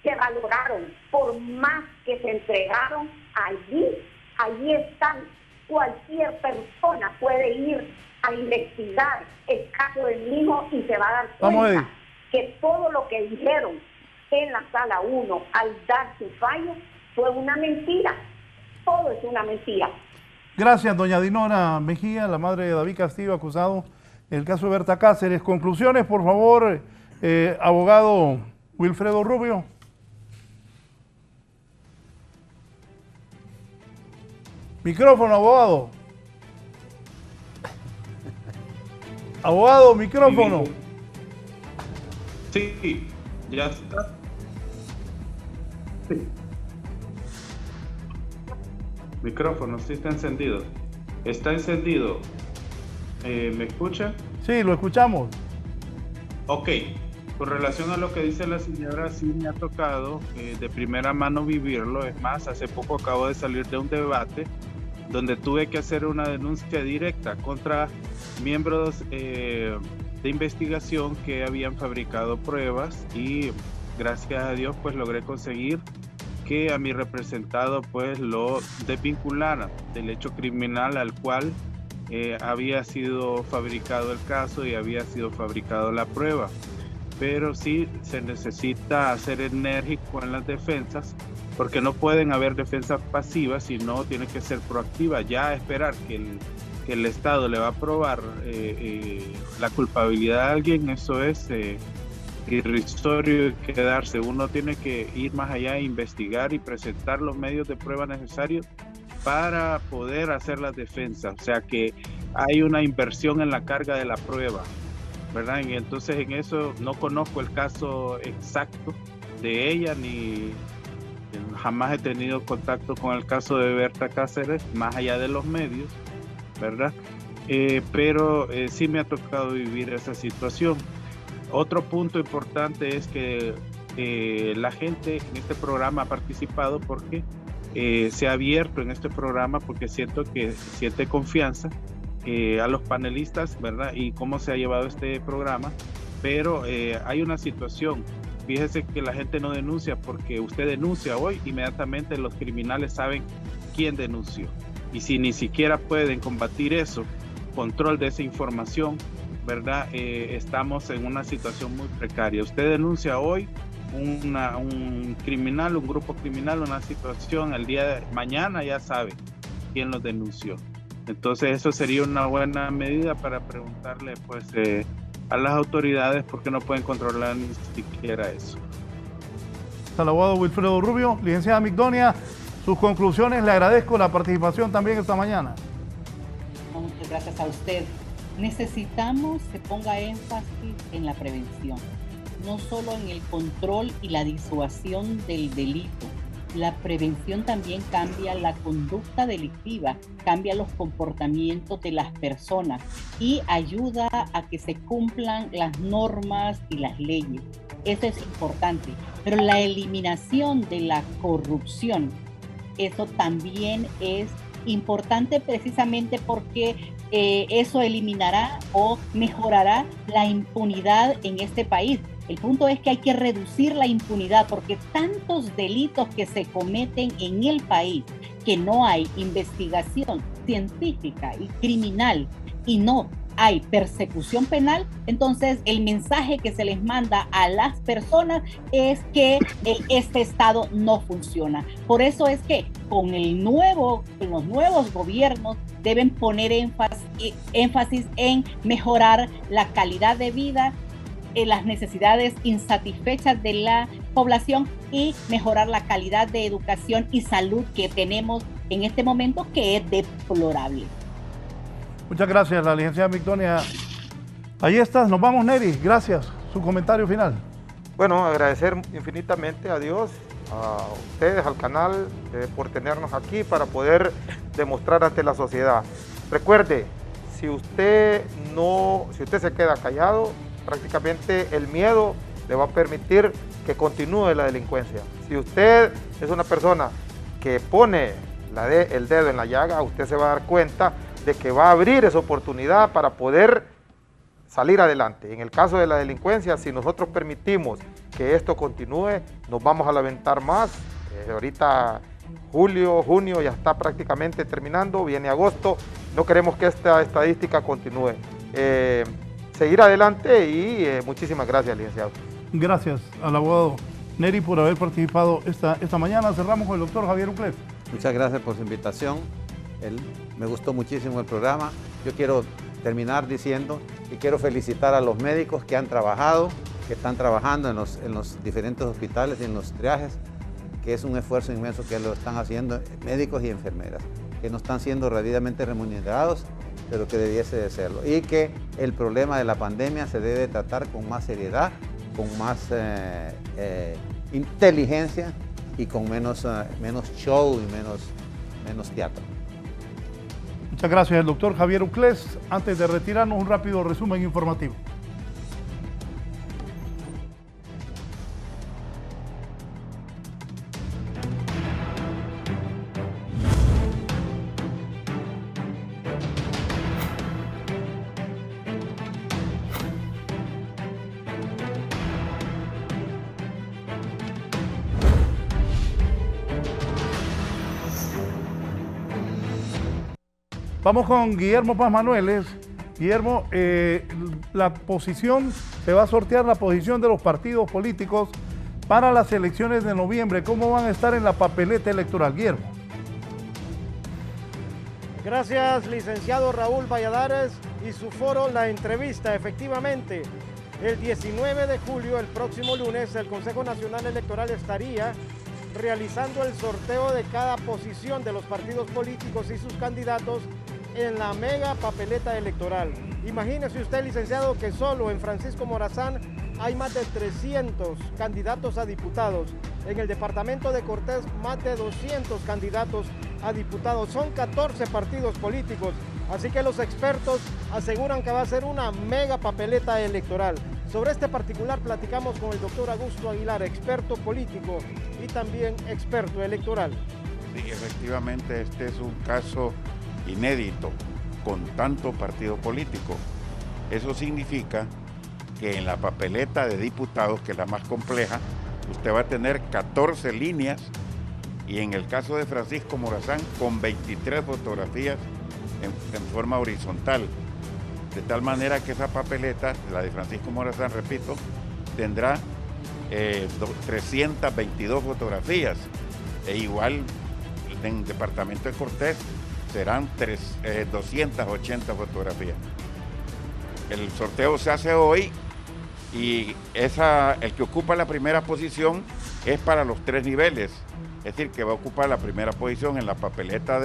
se valoraron por más que se entregaron allí. Allí están. Cualquier persona puede ir a investigar el caso de mi hijo y se va a dar cuenta que todo lo que dijeron en la sala 1 al dar su fallo fue una mentira. Todo es una mentira. Gracias, doña Dinora Mejía, la madre de David Castillo, acusado en el caso de Berta Cáceres. Conclusiones, por favor, abogado Wilfredo Rubio. Micrófono, abogado. Abogado, micrófono. Sí, ya está. Sí. Micrófono, sí está encendido. Está encendido. ¿Me escucha? Sí, lo escuchamos. Ok. Con relación a lo que dice la señora, sí me ha tocado de primera mano vivirlo. Es más, hace poco acabo de salir de un debate donde tuve que hacer una denuncia directa contra miembros de investigación que habían fabricado pruebas, y gracias a Dios pues logré conseguir que a mi representado pues lo desvincularan del hecho criminal al cual había sido fabricado el caso y había sido fabricado la prueba. Pero sí se necesita ser enérgico en las defensas, porque no pueden haber defensas pasivas, sino tiene que ser proactiva. Ya esperar que el Estado le va a probar la culpabilidad a alguien, eso es irrisorio y quedarse. Uno tiene que ir más allá e investigar y presentar los medios de prueba necesarios para poder hacer las defensas. O sea que hay una inversión en la carga de la prueba, ¿verdad? Y entonces en eso no conozco el caso exacto de ella, ni jamás he tenido contacto con el caso de Berta Cáceres, más allá de los medios, ¿verdad? Pero sí me ha tocado vivir esa situación. Otro punto importante es que la gente en este programa ha participado porque se ha abierto en este programa, porque siento que siente confianza a los panelistas, ¿verdad? Y cómo se ha llevado este programa. Pero hay una situación. Fíjese que la gente no denuncia, porque usted denuncia hoy, inmediatamente los criminales saben quién denunció. Y si ni siquiera pueden combatir eso, control de esa información, ¿verdad? Estamos en una situación muy precaria. Usted denuncia hoy un criminal, un grupo criminal, una situación, el día de mañana ya sabe quién lo denunció. Entonces eso sería una buena medida para preguntarle pues a las autoridades por qué no pueden controlar ni siquiera eso. Al abogado Wilfredo Rubio. Licenciada Migdonia, sus conclusiones, le agradezco la participación también esta mañana. Muchas gracias a usted. Necesitamos que ponga énfasis en la prevención, no solo en el control y la disuasión del delito. La prevención también cambia la conducta delictiva, cambia los comportamientos de las personas y ayuda a que se cumplan las normas y las leyes. Eso es importante. Pero la eliminación de la corrupción, eso también es importante, precisamente porque eso eliminará o mejorará la impunidad en este país. El punto es que hay que reducir la impunidad, porque tantos delitos que se cometen en el país, que no hay investigación científica y criminal y no hay persecución penal, entonces el mensaje que se les manda a las personas es que este Estado no funciona. Por eso es que con los nuevos gobiernos deben poner énfasis en mejorar la calidad de vida, en las necesidades insatisfechas de la población y mejorar la calidad de educación y salud que tenemos en este momento, que es deplorable. Muchas gracias, la licenciada Migdonia. Ahí estás, nos vamos, Neri. Gracias. Su comentario final. Bueno, agradecer infinitamente a Dios, a ustedes, al canal, por tenernos aquí para poder demostrar ante la sociedad. Recuerde, si usted se queda callado, prácticamente el miedo le va a permitir que continúe la delincuencia. Si usted es una persona que pone el dedo en la llaga, usted se va a dar cuenta de que va a abrir esa oportunidad para poder salir adelante. En el caso de la delincuencia, si nosotros permitimos que esto continúe, nos vamos a lamentar más. Ahorita julio, junio ya está prácticamente terminando, viene agosto, no queremos que esta estadística continúe. Seguir adelante y muchísimas gracias, licenciado. Gracias al abogado Neri por haber participado esta mañana. Cerramos con el doctor Javier Uclet. Muchas gracias por su invitación. Me gustó muchísimo el programa. Yo quiero terminar diciendo que quiero felicitar a los médicos que han trabajado, que están trabajando en los diferentes hospitales y en los triajes, que es un esfuerzo inmenso que lo están haciendo médicos y enfermeras, que no están siendo debidamente remunerados, pero que debiese de serlo. Y que el problema de la pandemia se debe tratar con más seriedad, con más inteligencia y con menos show y menos teatro. Muchas gracias, el doctor Javier Uclés. Antes de retirarnos, un rápido resumen informativo. Vamos con Guillermo Paz Manueles. Guillermo, la posición, se va a sortear la posición de los partidos políticos para las elecciones de noviembre. ¿Cómo van a estar en la papeleta electoral, Guillermo? Gracias, licenciado Raúl Valladares y su foro La Entrevista. Efectivamente, el 19 de julio, el próximo lunes, el Consejo Nacional Electoral estaría realizando el sorteo de cada posición de los partidos políticos y sus candidatos en la mega papeleta electoral. Imagínese usted, licenciado, que solo en Francisco Morazán hay más de 300 candidatos a diputados. En el departamento de Cortés, más de 200 candidatos a diputados. Son 14 partidos políticos, así que los expertos aseguran que va a ser una mega papeleta electoral. Sobre este particular platicamos con el doctor Augusto Aguilar, experto político y también experto electoral. Sí, efectivamente este es un caso inédito con tanto partido político. Eso significa que en la papeleta de diputados, que es la más compleja, usted va a tener 14 líneas y en el caso de Francisco Morazán con 23 fotografías en forma horizontal. De tal manera que esa papeleta, la de Francisco Morazán, repito, tendrá 322 fotografías. E igual en el departamento de Cortés serán 280 fotografías. El sorteo se hace hoy y el que ocupa la primera posición es para los 3 niveles. Es decir, que va a ocupar la primera posición en la papeleta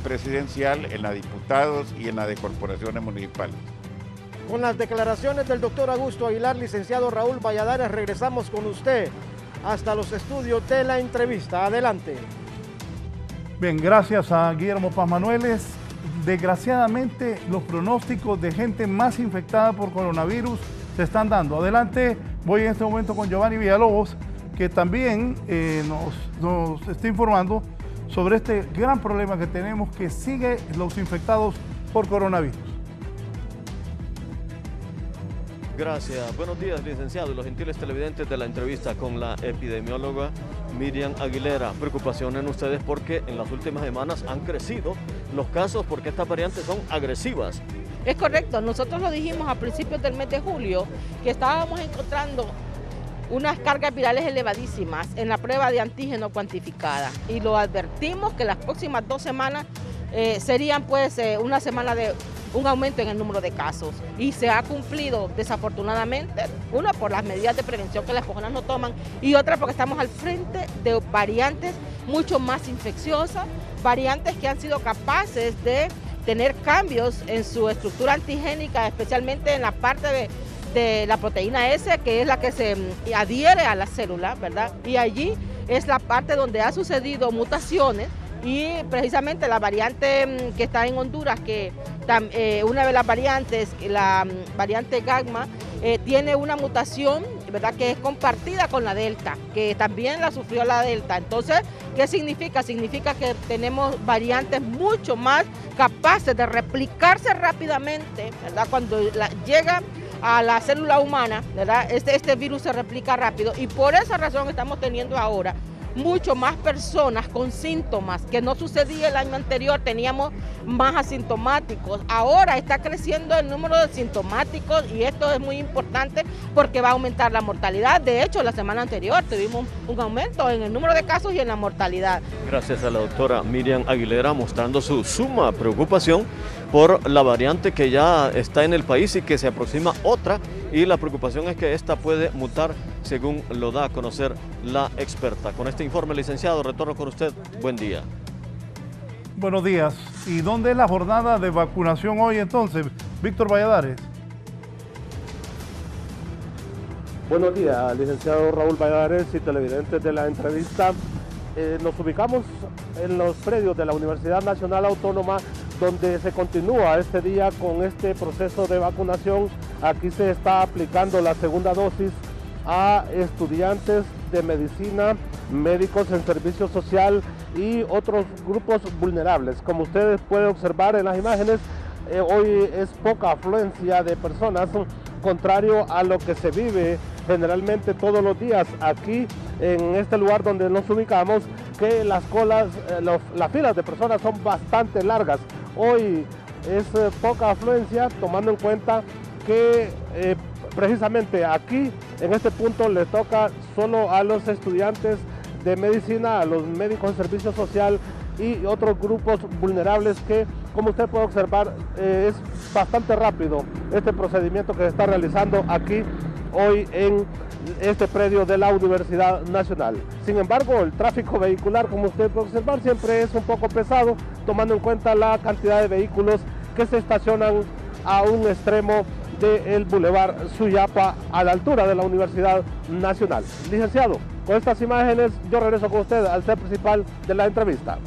presidencial, en la de diputados y en la de corporaciones municipales. Con las declaraciones del doctor Augusto Aguilar, licenciado Raúl Valladares, regresamos con usted hasta los estudios de La Entrevista. Adelante. Bien, gracias a Guillermo Paz Manueles. Desgraciadamente, los pronósticos de gente más infectada por coronavirus se están dando. Adelante, voy en este momento con Giovanni Villalobos, que también nos está informando sobre este gran problema que tenemos, que sigue los infectados por coronavirus. Gracias. Buenos días, licenciado y los gentiles televidentes de La Entrevista con la epidemióloga Miriam Aguilera. Preocupación en ustedes porque en las últimas semanas han crecido los casos porque estas variantes son agresivas. Es correcto, nosotros lo dijimos a principios del mes de julio que estábamos encontrando unas cargas virales elevadísimas en la prueba de antígeno cuantificada y lo advertimos que las próximas 2 semanas serían pues una semana de un aumento en el número de casos y se ha cumplido desafortunadamente, una por las medidas de prevención que las personas no toman y otra porque estamos al frente de variantes mucho más infecciosas, variantes que han sido capaces de tener cambios en su estructura antigénica, especialmente en la parte de la proteína S, que es la que se adhiere a la célula, ¿verdad? Y allí es la parte donde ha sucedido mutaciones y precisamente la variante que está en Honduras, que una de las variantes, la variante gamma, tiene una mutación, ¿verdad?, que es compartida con la delta, que también la sufrió la delta. Entonces, ¿qué significa? Significa que tenemos variantes mucho más capaces de replicarse rápidamente, ¿verdad? Cuando llega a la célula humana, ¿verdad? Este virus se replica rápido y por esa razón estamos teniendo ahora mucho más personas con síntomas, que no sucedía el año anterior, teníamos más asintomáticos. Ahora está creciendo el número de sintomáticos y esto es muy importante porque va a aumentar la mortalidad. De hecho, la semana anterior tuvimos un aumento en el número de casos y en la mortalidad. Gracias a la doctora Miriam Aguilera mostrando su suma preocupación por la variante que ya está en el país y que se aproxima otra, y la preocupación es que esta puede mutar según lo da a conocer la experta. Con este informe, licenciado, retorno con usted. Buen día. Buenos días. ¿Y dónde es la jornada de vacunación hoy entonces, Víctor Valladares? Buenos días, licenciado Raúl Valladares y televidentes de la entrevista. Nos ubicamos en los predios de la Universidad Nacional Autónoma, donde se continúa este día con este proceso de vacunación. Aquí se está aplicando la segunda dosis a estudiantes de medicina, médicos en servicio social y otros grupos vulnerables. Como ustedes pueden observar en las imágenes, hoy es poca afluencia de personas, contrario a lo que se vive generalmente todos los días aquí en este lugar donde nos ubicamos, que las colas, las filas de personas son bastante largas. Hoy es poca afluencia, tomando en cuenta que precisamente aquí en este punto le toca solo a los estudiantes de medicina, a los médicos en servicio social y otros grupos vulnerables que, como usted puede observar, es bastante rápido este procedimiento que se está realizando aquí hoy en este predio de la Universidad Nacional. Sin embargo, el tráfico vehicular, como usted puede observar, siempre es un poco pesado, tomando en cuenta la cantidad de vehículos que se estacionan a un extremo del Boulevard Suyapa, a la altura de la Universidad Nacional. Licenciado, con estas imágenes yo regreso con usted al set principal de la entrevista.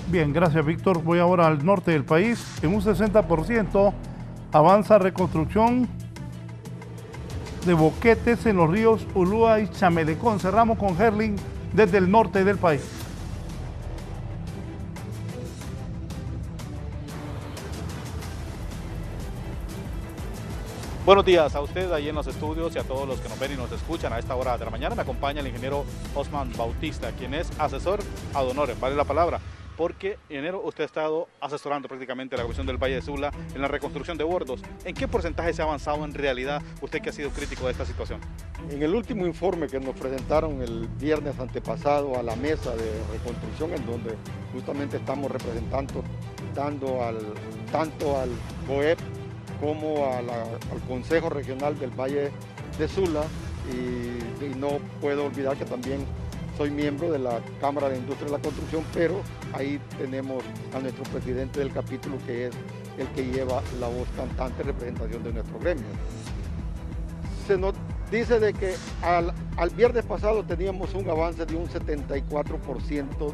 Bien, gracias Víctor. Voy ahora al norte del país. En un 60% avanza reconstrucción de boquetes en los ríos Ulúa y Chamelecón. Cerramos con Herling desde el norte del país. Buenos días a usted ahí en los estudios y a todos los que nos ven y nos escuchan a esta hora de la mañana. Me acompaña el ingeniero Osman Bautista, quien es asesor ad honorem, vale la palabra, porque, ingeniero, usted ha estado asesorando prácticamente a la Comisión del Valle de Sula en la reconstrucción de bordos. ¿En qué porcentaje se ha avanzado en realidad, usted que ha sido crítico de esta situación? En el último informe que nos presentaron el viernes antepasado a la mesa de reconstrucción, en donde justamente estamos representando tanto al COEP como al Consejo Regional del Valle de Sula, y no puedo olvidar que también soy miembro de la Cámara de Industria de la Construcción, pero ahí tenemos a nuestro presidente del capítulo, que es el que lleva la voz cantante en representación de nuestro gremio. Se nos dice de que al viernes pasado teníamos un avance de un 74%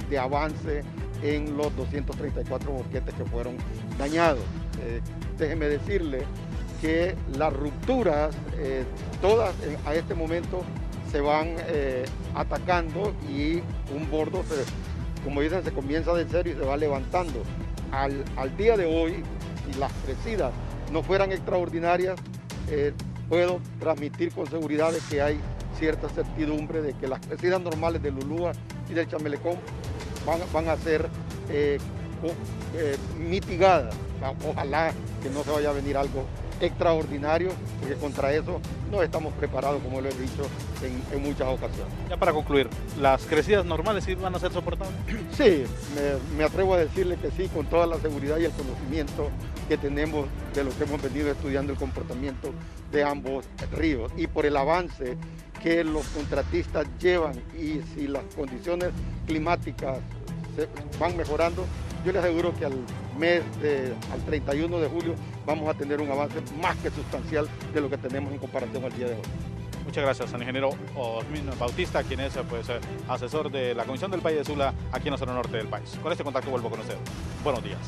de avance en los 234 boquetes que fueron dañados. Déjeme decirle que las rupturas, todas a este momento, se van atacando, y un bordo, como dicen, se comienza de cero y se va levantando. Al día de hoy, si las crecidas no fueran extraordinarias, puedo transmitir con seguridad de que hay cierta certidumbre de que las crecidas normales del Ulúa y del Chamelecón van a ser mitigadas. Ojalá que no se vaya a venir algo extraordinario, porque contra eso no estamos preparados, como lo he dicho en muchas ocasiones. Ya para concluir, ¿las crecidas normales sí van a ser soportables? Sí, me atrevo a decirle que sí, con toda la seguridad y el conocimiento que tenemos de lo que hemos venido estudiando, el comportamiento de ambos ríos, y por el avance que los contratistas llevan, y si las condiciones climáticas se van mejorando, yo les aseguro que al 31 de julio vamos a tener un avance más que sustancial de lo que tenemos en comparación al día de hoy. Muchas gracias al ingeniero Osman Bautista, quien es asesor de la Comisión del Valle de Sula aquí en la zona norte del país. Con este contacto vuelvo con usted. Buenos días.